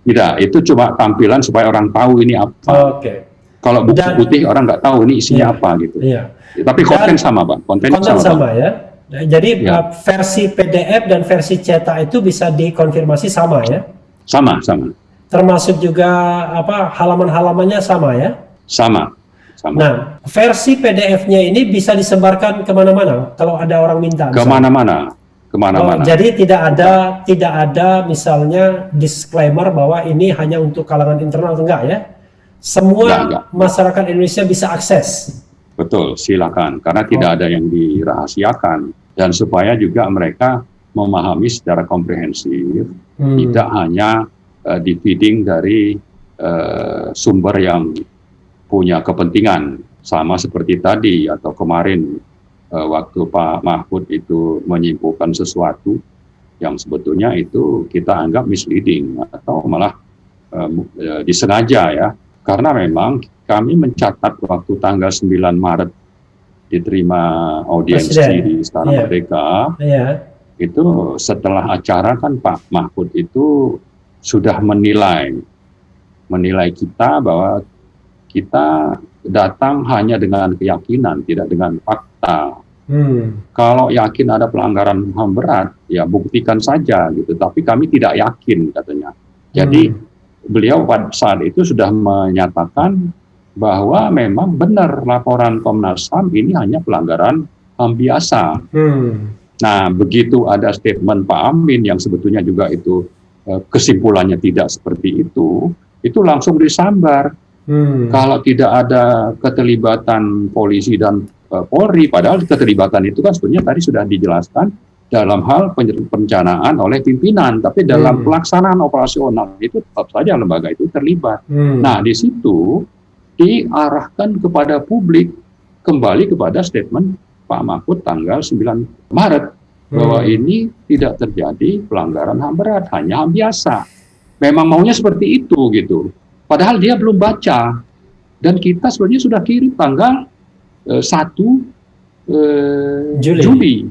Tidak, itu cuma tampilan supaya orang tahu ini apa. Oke. Kalau buku putih orang nggak tahu ini isinya apa gitu. Iya. Tapi konten sama, Bang. Konten sama ya. Jadi versi PDF dan versi cetak itu bisa dikonfirmasi sama ya? Sama. Termasuk juga halaman-halamannya sama ya? Sama. Nah, versi PDF-nya ini bisa disebarkan kemana-mana kalau ada orang minta. Kemana-mana. Jadi tidak ada misalnya disclaimer bahwa ini hanya untuk kalangan internal, enggak ya? Semua masyarakat Indonesia bisa akses. Betul, silakan. Karena tidak ada yang dirahasiakan. Dan supaya juga mereka memahami secara komprehensif, tidak hanya di-feeding dari sumber yang punya kepentingan. Sama seperti tadi atau kemarin waktu Pak Mahfud itu menyimpulkan sesuatu yang sebetulnya itu kita anggap misleading atau malah disengaja ya. Karena memang kami mencatat waktu tanggal 9 Maret diterima audiensi di Istana Merdeka, itu setelah acara kan Pak Mahfud itu sudah menilai kita bahwa kita datang hanya dengan keyakinan, tidak dengan fakta. Kalau yakin ada pelanggaran HAM berat, ya buktikan saja gitu. Tapi kami tidak yakin katanya. Jadi beliau pada saat itu sudah menyatakan bahwa memang benar laporan Komnas HAM ini hanya pelanggaran HAM biasa. Nah, begitu ada statement Pak Amin yang sebetulnya juga itu kesimpulannya tidak seperti itu langsung disambar. Kalau tidak ada keterlibatan polisi dan Polri, padahal keterlibatan itu kan sebetulnya tadi sudah dijelaskan dalam hal perencanaan oleh pimpinan, tapi dalam pelaksanaan operasional itu tetap saja lembaga itu terlibat. Nah, di situ diarahkan kepada publik kembali kepada statement Pak Mahfud tanggal 9 Maret bahwa ini tidak terjadi pelanggaran HAM berat, hanya HAM biasa. Memang maunya seperti itu gitu. Padahal dia belum baca. Dan kita sebenarnya sudah kirim tanggal 1 Juli.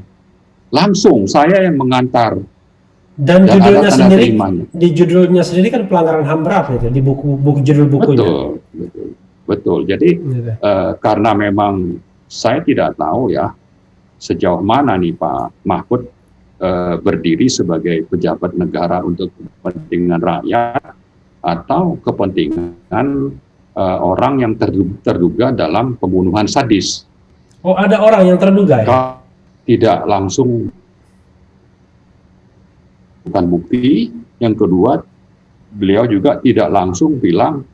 Langsung saya yang mengantar. Dan judulnya sendiri, di judulnya sendiri kan pelanggaran HAM berat itu di buku judul bukunya. Betul. Jadi karena memang saya tidak tahu ya sejauh mana nih Pak Mahfud berdiri sebagai pejabat negara untuk kepentingan rakyat atau kepentingan orang yang terduga dalam pembunuhan sadis. Oh, ada orang yang terduga ya? Tidak langsung bukan bukti. Yang kedua, beliau juga tidak langsung bilang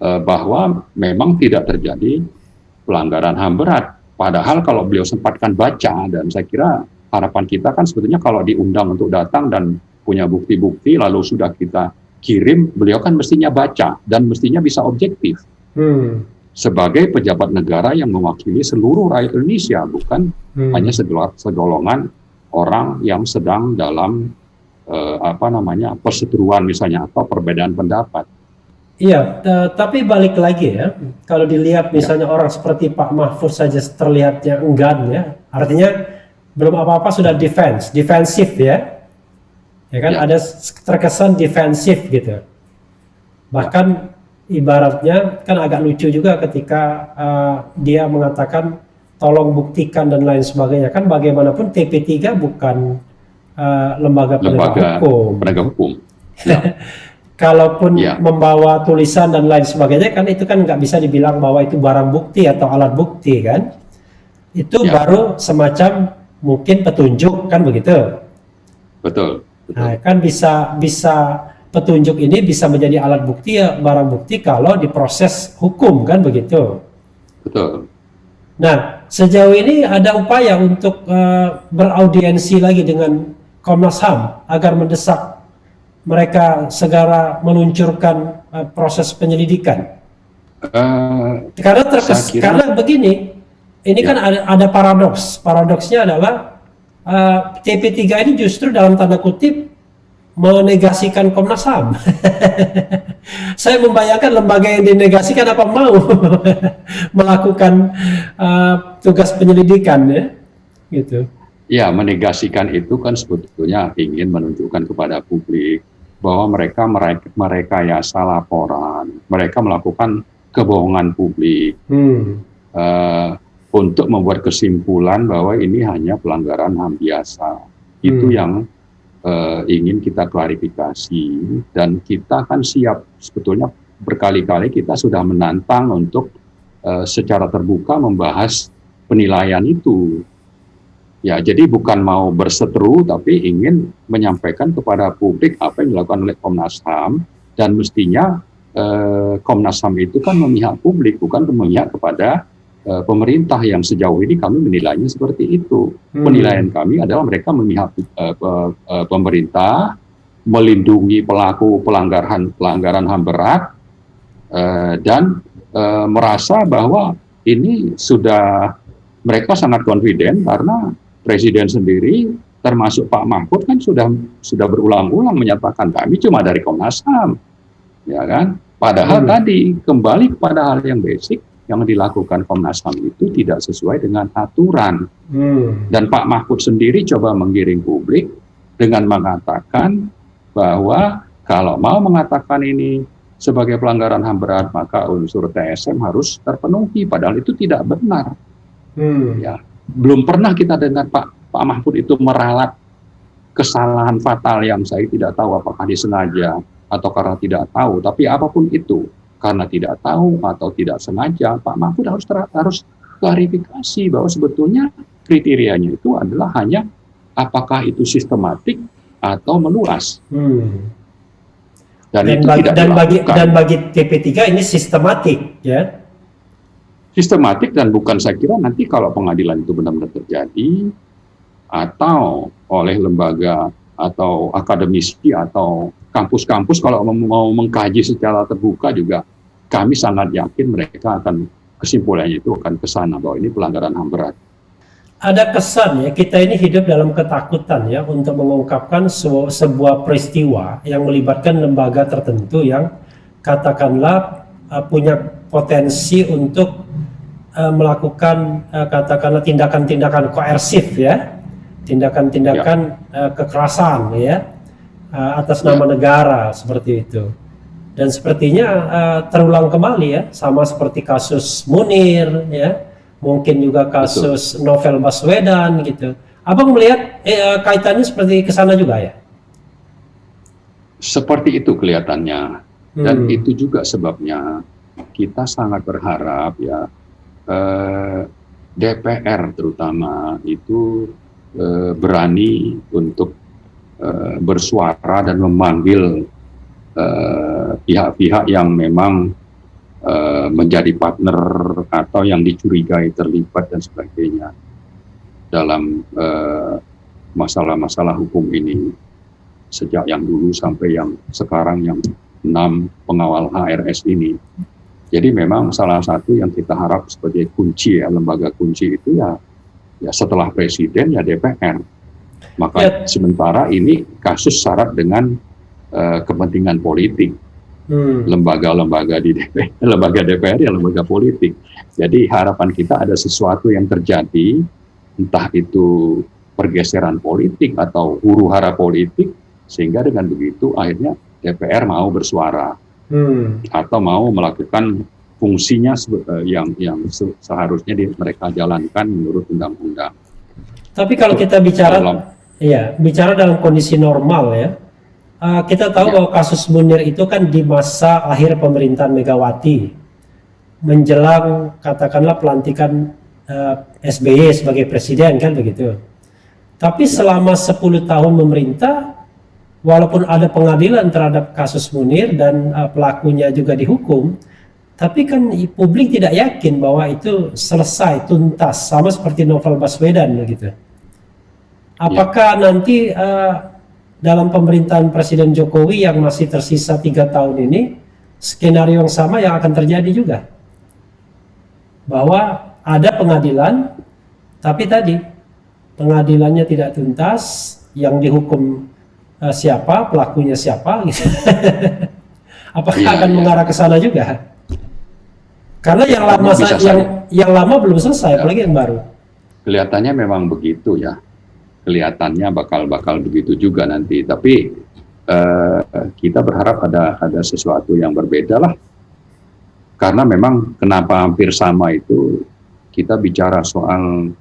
bahwa memang tidak terjadi pelanggaran HAM berat. Padahal kalau beliau sempatkan baca, dan saya kira harapan kita kan sebetulnya kalau diundang untuk datang dan punya bukti-bukti lalu sudah kita kirim, beliau kan mestinya baca dan mestinya bisa objektif. Sebagai pejabat negara yang mewakili seluruh rakyat Indonesia, bukan hanya segolongan orang yang sedang dalam perseteruan misalnya atau perbedaan pendapat. Iya, tapi balik lagi ya, kalau dilihat misalnya orang seperti Pak Mahfud saja terlihatnya enggan ya, artinya belum apa-apa sudah defensif ya kan ada terkesan defensif gitu. Bahkan ibaratnya kan agak lucu juga ketika dia mengatakan tolong buktikan dan lain sebagainya, kan bagaimanapun TP3 bukan lembaga penegak hukum. Ya. Kalaupun membawa tulisan dan lain sebagainya kan itu kan nggak bisa dibilang bahwa itu barang bukti atau alat bukti kan, itu baru semacam mungkin petunjuk kan begitu. Betul. Nah, kan bisa petunjuk ini bisa menjadi alat bukti ya, barang bukti kalau diproses hukum kan begitu. Betul. Nah, sejauh ini ada upaya untuk beraudiensi lagi dengan Komnas HAM agar mendesak mereka segera meluncurkan proses penyelidikan. Karena begini, ini kan ada paradoks. Paradoksnya adalah TP3 ini justru dalam tanda kutip menegasikan Komnas HAM. Saya membayangkan lembaga yang dinegasikan apa mau melakukan tugas penyelidikan ya, gitu. Ya, menegasikan itu kan sebetulnya ingin menunjukkan kepada publik bahwa mereka merekayasa laporan, mereka melakukan kebohongan publik untuk membuat kesimpulan bahwa ini hanya pelanggaran HAM biasa. Itu yang ingin kita klarifikasi, dan kita kan siap sebetulnya berkali-kali kita sudah menantang untuk secara terbuka membahas penilaian itu. Ya, jadi bukan mau berseteru, tapi ingin menyampaikan kepada publik apa yang dilakukan oleh Komnas HAM, dan mestinya Komnas HAM itu kan memihak publik, bukan memihak kepada pemerintah yang sejauh ini kami menilainya seperti itu. Penilaian kami adalah mereka memihak pemerintah, melindungi pelaku pelanggaran HAM berat, dan merasa bahwa ini sudah mereka sangat confident karena Presiden sendiri termasuk Pak Mahfud kan sudah berulang-ulang menyatakan kami cuma dari Komnas HAM, ya kan? Padahal tadi kembali kepada hal yang basic, yang dilakukan Komnas HAM itu tidak sesuai dengan aturan. Dan Pak Mahfud sendiri coba menggiring publik dengan mengatakan bahwa kalau mau mengatakan ini sebagai pelanggaran HAM berat, maka unsur TSM harus terpenuhi. Padahal itu tidak benar. Ya, belum pernah kita dengar Pak Mahfud itu meralat kesalahan fatal yang saya tidak tahu apakah disengaja atau karena tidak tahu. Tapi apapun itu, karena tidak tahu atau tidak sengaja, Pak Mahfud harus klarifikasi bahwa sebetulnya kriterianya itu adalah hanya apakah itu sistematik atau meluas. Dan bagi TP3 ini sistematik, ya. Sistematik, dan bukan, saya kira nanti kalau pengadilan itu benar-benar terjadi atau oleh lembaga atau akademisi atau kampus-kampus kalau mau mengkaji secara terbuka juga, kami sangat yakin mereka akan kesimpulannya itu akan ke sana bahwa ini pelanggaran HAM berat. Ada kesan ya kita ini hidup dalam ketakutan ya untuk mengungkapkan sebuah peristiwa yang melibatkan lembaga tertentu yang katakanlah punya potensi untuk melakukan katakanlah tindakan-tindakan koersif ya, tindakan-tindakan kekerasan ya atas nama negara seperti itu. Dan sepertinya terulang kembali ya, sama seperti kasus Munir ya, mungkin juga kasus Novel Baswedan gitu. Abang melihat kaitannya seperti ke sana juga ya? Seperti itu kelihatannya. Dan itu juga sebabnya kita sangat berharap ya DPR terutama itu berani untuk bersuara dan memanggil pihak-pihak yang memang menjadi partner atau yang dicurigai terlibat dan sebagainya dalam masalah-masalah hukum ini. sejak yang dulu sampai yang sekarang yang 6 pengawal HRS ini. Jadi memang salah satu yang kita harap sebagai kunci ya, lembaga kunci itu ya setelah presiden ya DPR. Maka sementara ini kasus syarat dengan kepentingan politik. Lembaga-lembaga di DPR, lembaga DPR ya lembaga politik. Jadi harapan kita ada sesuatu yang terjadi, entah itu pergeseran politik atau huru-hara politik, sehingga dengan begitu akhirnya DPR mau bersuara atau mau melakukan fungsinya yang seharusnya mereka jalankan menurut undang-undang. Tapi kalau kita bicara bicara dalam kondisi normal ya, kita tahu bahwa kasus Munir itu kan di masa akhir pemerintahan Megawati, menjelang katakanlah pelantikan SBY sebagai presiden kan begitu. Tapi selama 10 tahun memerintah, walaupun ada pengadilan terhadap kasus Munir dan pelakunya juga dihukum, tapi kan publik tidak yakin bahwa itu selesai, tuntas, sama seperti novel Baswedan begitu. Apakah nanti dalam pemerintahan Presiden Jokowi yang masih tersisa 3 tahun ini, skenario yang sama yang akan terjadi juga? Bahwa ada pengadilan, tapi tadi pengadilannya tidak tuntas, yang dihukum siapa, pelakunya siapa, gitu. Apakah akan mengarah ke sana juga? Karena yang lama yang lama belum selesai, apalagi yang baru. Kelihatannya memang begitu ya. Kelihatannya bakal begitu juga nanti. Tapi kita berharap ada sesuatu yang berbeda lah. Karena memang kenapa hampir sama itu, kita bicara soal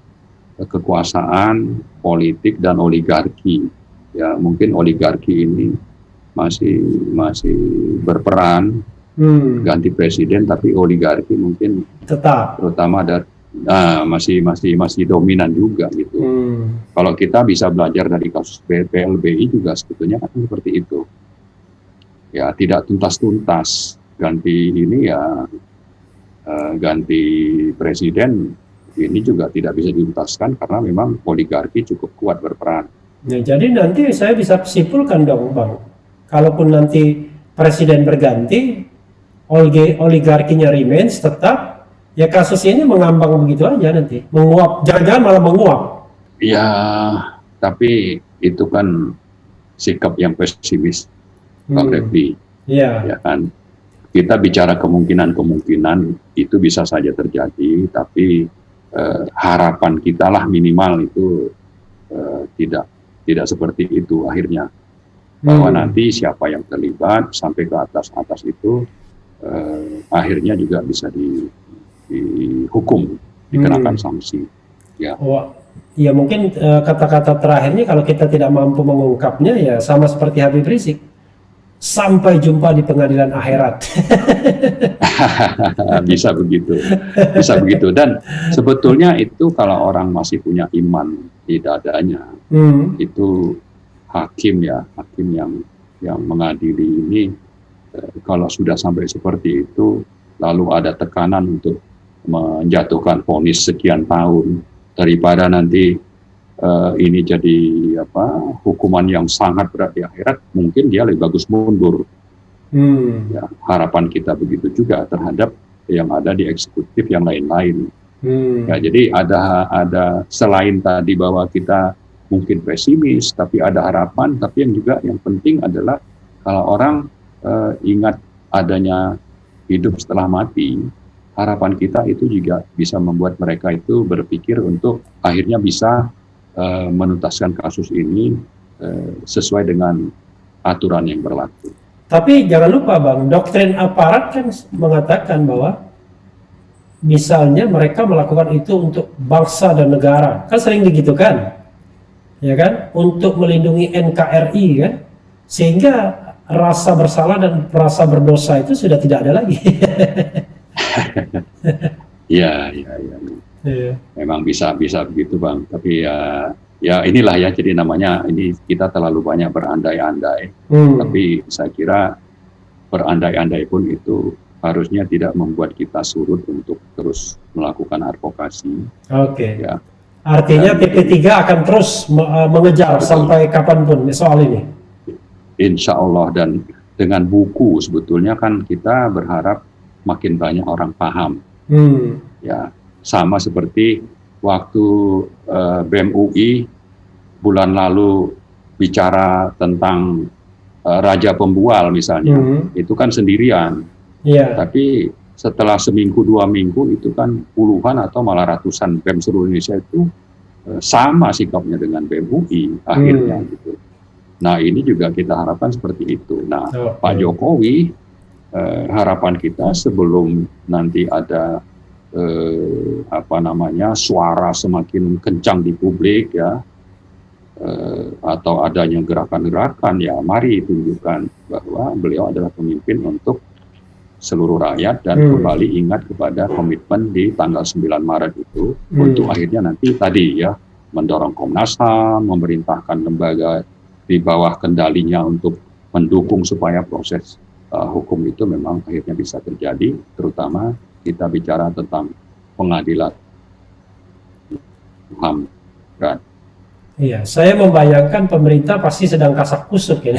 kekuasaan, politik dan oligarki. Ya mungkin oligarki ini masih berperan ganti presiden, tapi oligarki mungkin tetap, terutama masih dominan juga gitu. Kalau kita bisa belajar dari kasus PLBI juga sebetulnya kan seperti itu. Ya tidak tuntas-tuntas, ganti ini ya ganti presiden ini juga tidak bisa dituntaskan karena memang oligarki cukup kuat berperan. Ya, jadi nanti saya bisa simpulkan dong Bang, kalaupun nanti presiden berganti, oligarkinya remains tetap, ya kasus ini mengambang begitu aja nanti, menguap, jangan-jangan malah menguap. Ya, tapi itu kan sikap yang pesimis, Bang Refli. Ya kan, kita bicara kemungkinan itu bisa saja terjadi, tapi harapan kita lah minimal itu tidak seperti itu akhirnya, bahwa nanti siapa yang terlibat sampai ke atas itu akhirnya juga bisa dihukum, dikenakan sanksi. Ya. Ya mungkin kata-kata terakhirnya kalau kita tidak mampu mengungkapnya ya sama seperti Habib Rizik, sampai jumpa di pengadilan akhirat. Bisa begitu. Dan sebetulnya itu kalau orang masih punya iman di dadanya, itu hakim yang mengadili ini, kalau sudah sampai seperti itu, lalu ada tekanan untuk menjatuhkan vonis sekian tahun, daripada nanti ini jadi hukuman yang sangat berat di akhirat, mungkin dia lebih bagus mundur. Ya, harapan kita begitu juga terhadap yang ada di eksekutif yang lain-lain. Ya, jadi ada selain tadi bahwa kita mungkin pesimis, tapi ada harapan. Tapi yang penting adalah kalau orang ingat adanya hidup setelah mati, harapan kita itu juga bisa membuat mereka itu berpikir untuk akhirnya bisa menuntaskan kasus ini sesuai dengan aturan yang berlaku. Tapi jangan lupa Bang, doktrin aparat kan mengatakan bahwa misalnya mereka melakukan itu untuk bangsa dan negara, kan sering begitu kan, ya kan, untuk melindungi NKRI kan, sehingga rasa bersalah dan rasa berdosa itu sudah tidak ada lagi. Ya. Memang bisa begitu Bang, tapi ya inilah ya, jadi namanya ini kita terlalu banyak berandai-andai. Tapi saya kira berandai-andai pun itu harusnya tidak membuat kita surut untuk terus melakukan advokasi. Oke. Ya. Artinya TP3 akan terus mengejar sampai kapanpun soal ini. insya Allah, dan dengan buku sebetulnya kan kita berharap makin banyak orang paham. Ya, sama seperti waktu BEM UI bulan lalu bicara tentang Raja Pembual misalnya, itu kan sendirian. Tapi setelah seminggu 2 minggu itu kan puluhan atau malah ratusan BEM seluruh Indonesia itu sama sikapnya dengan BEM UI akhirnya gitu. Nah, ini juga kita harapkan seperti itu. Nah, Pak Jokowi, harapan kita sebelum nanti ada suara semakin kencang di publik ya, atau adanya gerakan-gerakan, ya mari tunjukkan bahwa beliau adalah pemimpin untuk seluruh rakyat dan kembali ingat kepada komitmen di tanggal 9 Maret itu untuk akhirnya nanti tadi ya mendorong Komnas HAM, memerintahkan lembaga di bawah kendalinya untuk mendukung supaya proses hukum itu memang akhirnya bisa terjadi, terutama kita bicara tentang pengadilan HAM. Iya, saya membayangkan pemerintah pasti sedang kasak kusuk ini.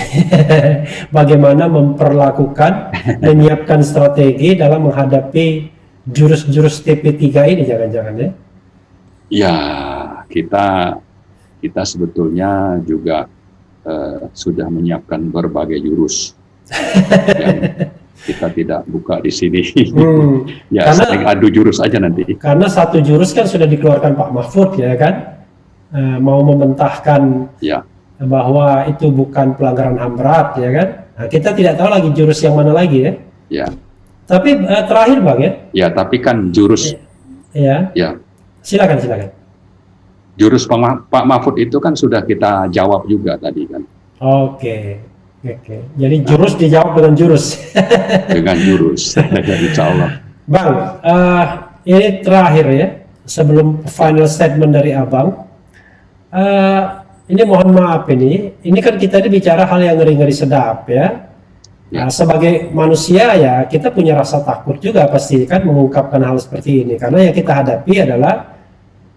Bagaimana memperlakukan, menyiapkan strategi dalam menghadapi jurus-jurus TP3 ini, jangan-jangan ya? Ya, kita sebetulnya juga sudah menyiapkan berbagai jurus yang kita tidak buka di sini. Ya, saling adu jurus aja nanti. Karena satu jurus kan sudah dikeluarkan Pak Mahfud ya kan? Mau mementahkan bahwa itu bukan pelanggaran HAM berat ya kan? Nah, kita tidak tahu lagi jurus yang mana lagi ya. Ya. Tapi terakhir Bang ya. Ya, tapi kan jurus. Ya. Silakan. Jurus Pak Mahfud itu kan sudah kita jawab juga tadi kan. Oke. Jadi jurus dijawab dengan jurus. Dengan jurus, insya Allah. Bang, ini terakhir ya. Sebelum final statement dari Abang. Ini mohon maaf ini kan kita ini bicara hal yang ngeri-ngeri sedap ya. Nah, sebagai manusia ya kita punya rasa takut juga pasti kan mengungkapkan hal seperti ini, karena yang kita hadapi adalah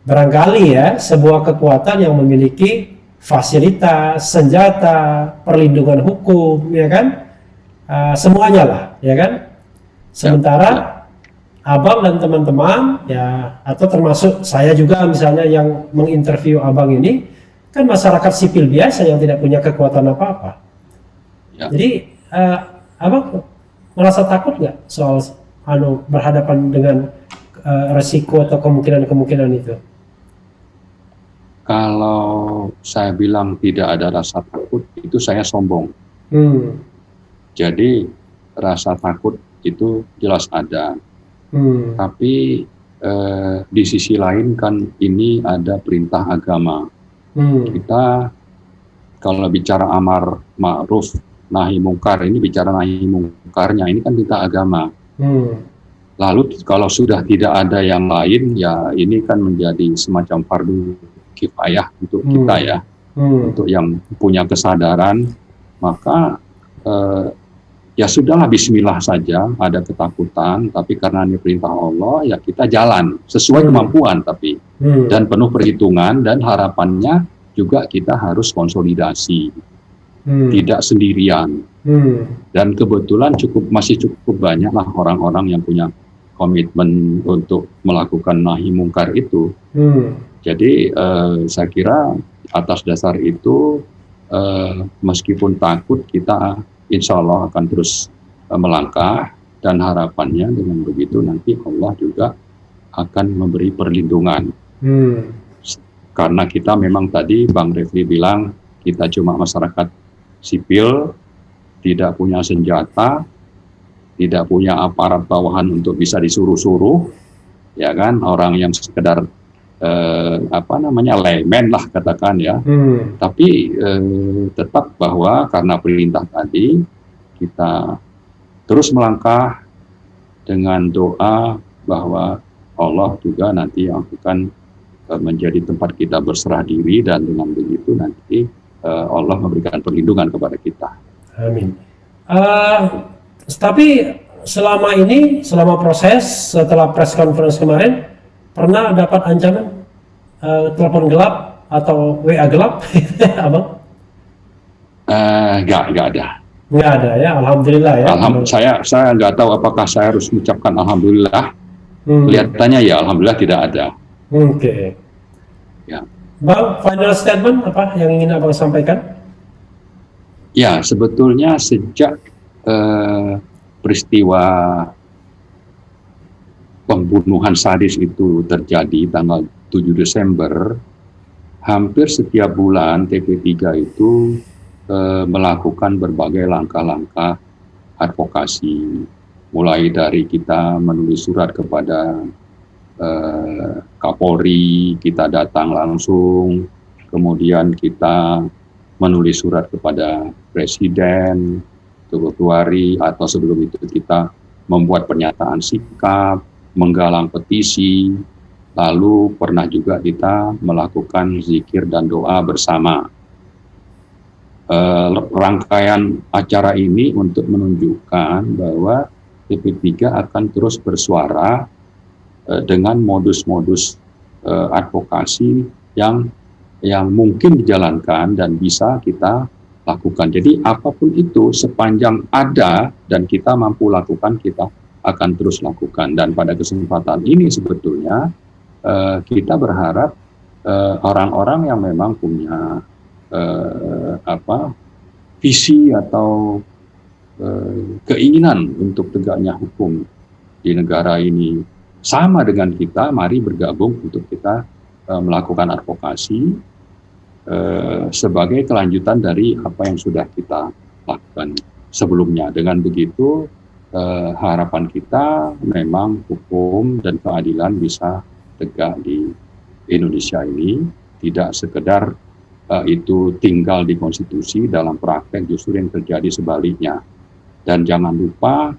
barangkali ya sebuah kekuatan yang memiliki fasilitas, senjata, perlindungan hukum ya kan, semuanya lah ya kan. Sementara Abang dan teman-teman ya, atau termasuk saya juga misalnya yang menginterview Abang ini kan masyarakat sipil biasa yang tidak punya kekuatan apa-apa. Jadi Abang merasa takut nggak soal berhadapan dengan resiko atau kemungkinan itu? Kalau saya bilang tidak ada rasa takut, itu saya sombong. Jadi rasa takut itu jelas ada. Tapi di sisi lain kan ini ada perintah agama. Kita kalau bicara amar ma'ruf nahi mungkar, ini bicara nahi mungkarnya, ini kan perintah agama. Lalu kalau sudah tidak ada yang lain, ya ini kan menjadi semacam fardu kifayah untuk kita ya, untuk yang punya kesadaran, maka ya sudahlah, bismillah saja. Ada ketakutan, tapi karena ini perintah Allah, ya kita jalan sesuai kemampuan, tapi dan penuh perhitungan, dan harapannya juga kita harus konsolidasi, tidak sendirian. Dan kebetulan masih cukup banyak lah orang-orang yang punya komitmen untuk melakukan nahi mungkar itu. Jadi saya kira atas dasar itu meskipun takut, kita insya Allah akan terus melangkah, dan harapannya dengan begitu nanti Allah juga akan memberi perlindungan. Karena kita memang tadi Bang Refli bilang kita cuma masyarakat sipil, tidak punya senjata, tidak punya aparat bawahan untuk bisa disuruh-suruh, ya kan, orang yang sekedar layman lah katakan ya. Tapi tetap bahwa karena perintah tadi kita terus melangkah dengan doa bahwa Allah juga nanti yang akan menjadi tempat kita berserah diri, dan dengan begitu nanti Allah memberikan perlindungan kepada kita. Amin. Tapi selama proses setelah press conference kemarin, pernah dapat ancaman telepon gelap atau WA gelap, Abang? Nggak ada. Nggak ada ya, alhamdulillah ya. Saya nggak tahu apakah saya harus mengucapkan alhamdulillah. Kelihatannya ya alhamdulillah tidak ada. Oke. Ya. Bang, final statement apa yang ingin Abang sampaikan? Ya, sebetulnya sejak peristiwa pembunuhan sadis itu terjadi tanggal 7 Desember, hampir setiap bulan TP3 itu melakukan berbagai langkah-langkah advokasi, mulai dari kita menulis surat kepada Kapolri, kita datang langsung, kemudian kita menulis surat kepada Presiden, Februari, atau sebelum itu kita membuat pernyataan sikap, menggalang petisi, lalu pernah juga kita melakukan zikir dan doa bersama. Rangkaian acara ini untuk menunjukkan bahwa TP3 akan terus bersuara dengan modus-modus advokasi yang mungkin dijalankan dan bisa kita lakukan. Jadi apapun itu sepanjang ada dan kita mampu lakukan, kita akan terus lakukan. Dan pada kesempatan ini sebetulnya kita berharap orang-orang yang memang punya visi atau keinginan untuk tegaknya hukum di negara ini sama dengan kita, mari bergabung untuk kita melakukan advokasi sebagai kelanjutan dari apa yang sudah kita lakukan sebelumnya. Dengan begitu harapan kita memang hukum dan keadilan bisa tegak di Indonesia ini, tidak sekedar itu tinggal di konstitusi, dalam praktek justru yang terjadi sebaliknya. Dan jangan lupa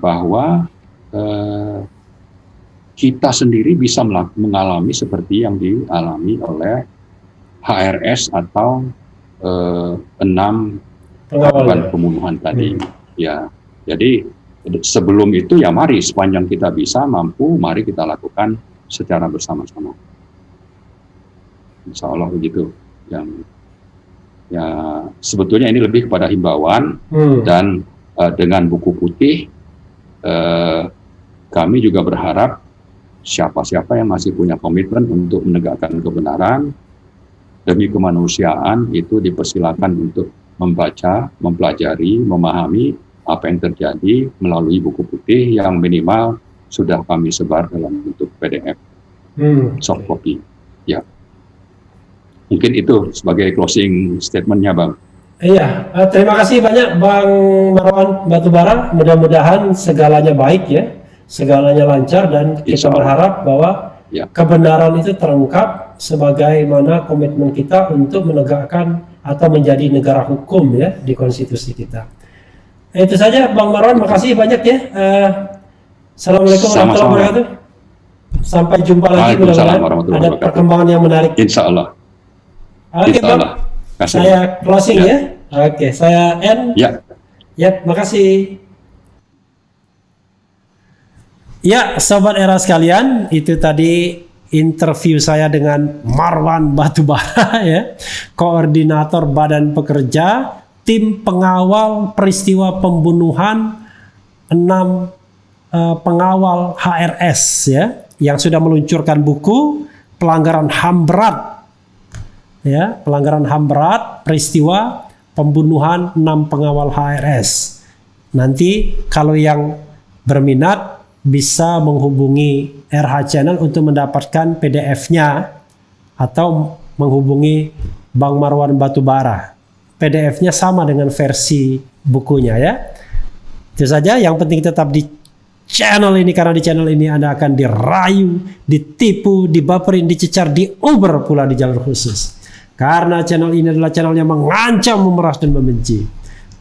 bahwa kita sendiri bisa mengalami seperti yang dialami oleh HRS atau 6 korban pembunuhan tadi. Ya, jadi sebelum itu ya mari sepanjang kita bisa mampu, mari kita lakukan secara bersama-sama. Insya Allah begitu. Yang ya sebetulnya ini lebih kepada himbauan dan dengan buku putih kami juga berharap siapa-siapa yang masih punya komitmen untuk menegakkan kebenaran demi kemanusiaan itu dipersilakan untuk membaca, mempelajari, memahami apa yang terjadi melalui buku putih yang minimal sudah kami sebar dalam bentuk PDF soft copy. Ya. Mungkin itu sebagai closing statement-nya, Bang. Iya, terima kasih banyak Bang Marwan Batubara. Mudah-mudahan segalanya baik ya, segalanya lancar, dan kita berharap bahwa kebenaran itu terungkap sebagaimana komitmen kita untuk menegakkan atau menjadi negara hukum ya di konstitusi kita. Itu saja Bang Marwan, makasih banyak ya. Assalamualaikum warahmatullahi wabarakatuh. Sampai jumpa lagi, mudah-mudahan ada perkembangan yang menarik. Insya Allah. Oke Bang, saya closing ya. Oke, saya end. Ya, makasih. Ya, Sobat Era sekalian, itu tadi interview saya dengan Marwan Batubara ya, Koordinator Badan Pekerja Tim Pengawal Peristiwa Pembunuhan 6 pengawal HRS ya, yang sudah meluncurkan buku Pelanggaran HAM Berat. Ya, pelanggaran HAM berat, peristiwa pembunuhan 6 pengawal HRS. Nanti kalau yang berminat bisa menghubungi RH Channel untuk mendapatkan PDF-nya atau menghubungi Bang Marwan Batubara. PDF-nya sama dengan versi bukunya ya. Itu saja, yang penting tetap di channel ini, karena di channel ini Anda akan dirayu, ditipu, dibaperin, dicecar, diuber pula di jalur khusus. Karena channel ini adalah channel yang mengancam, memeras, dan membenci.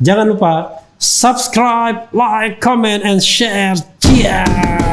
Jangan lupa subscribe, like, comment, and share. Cheers!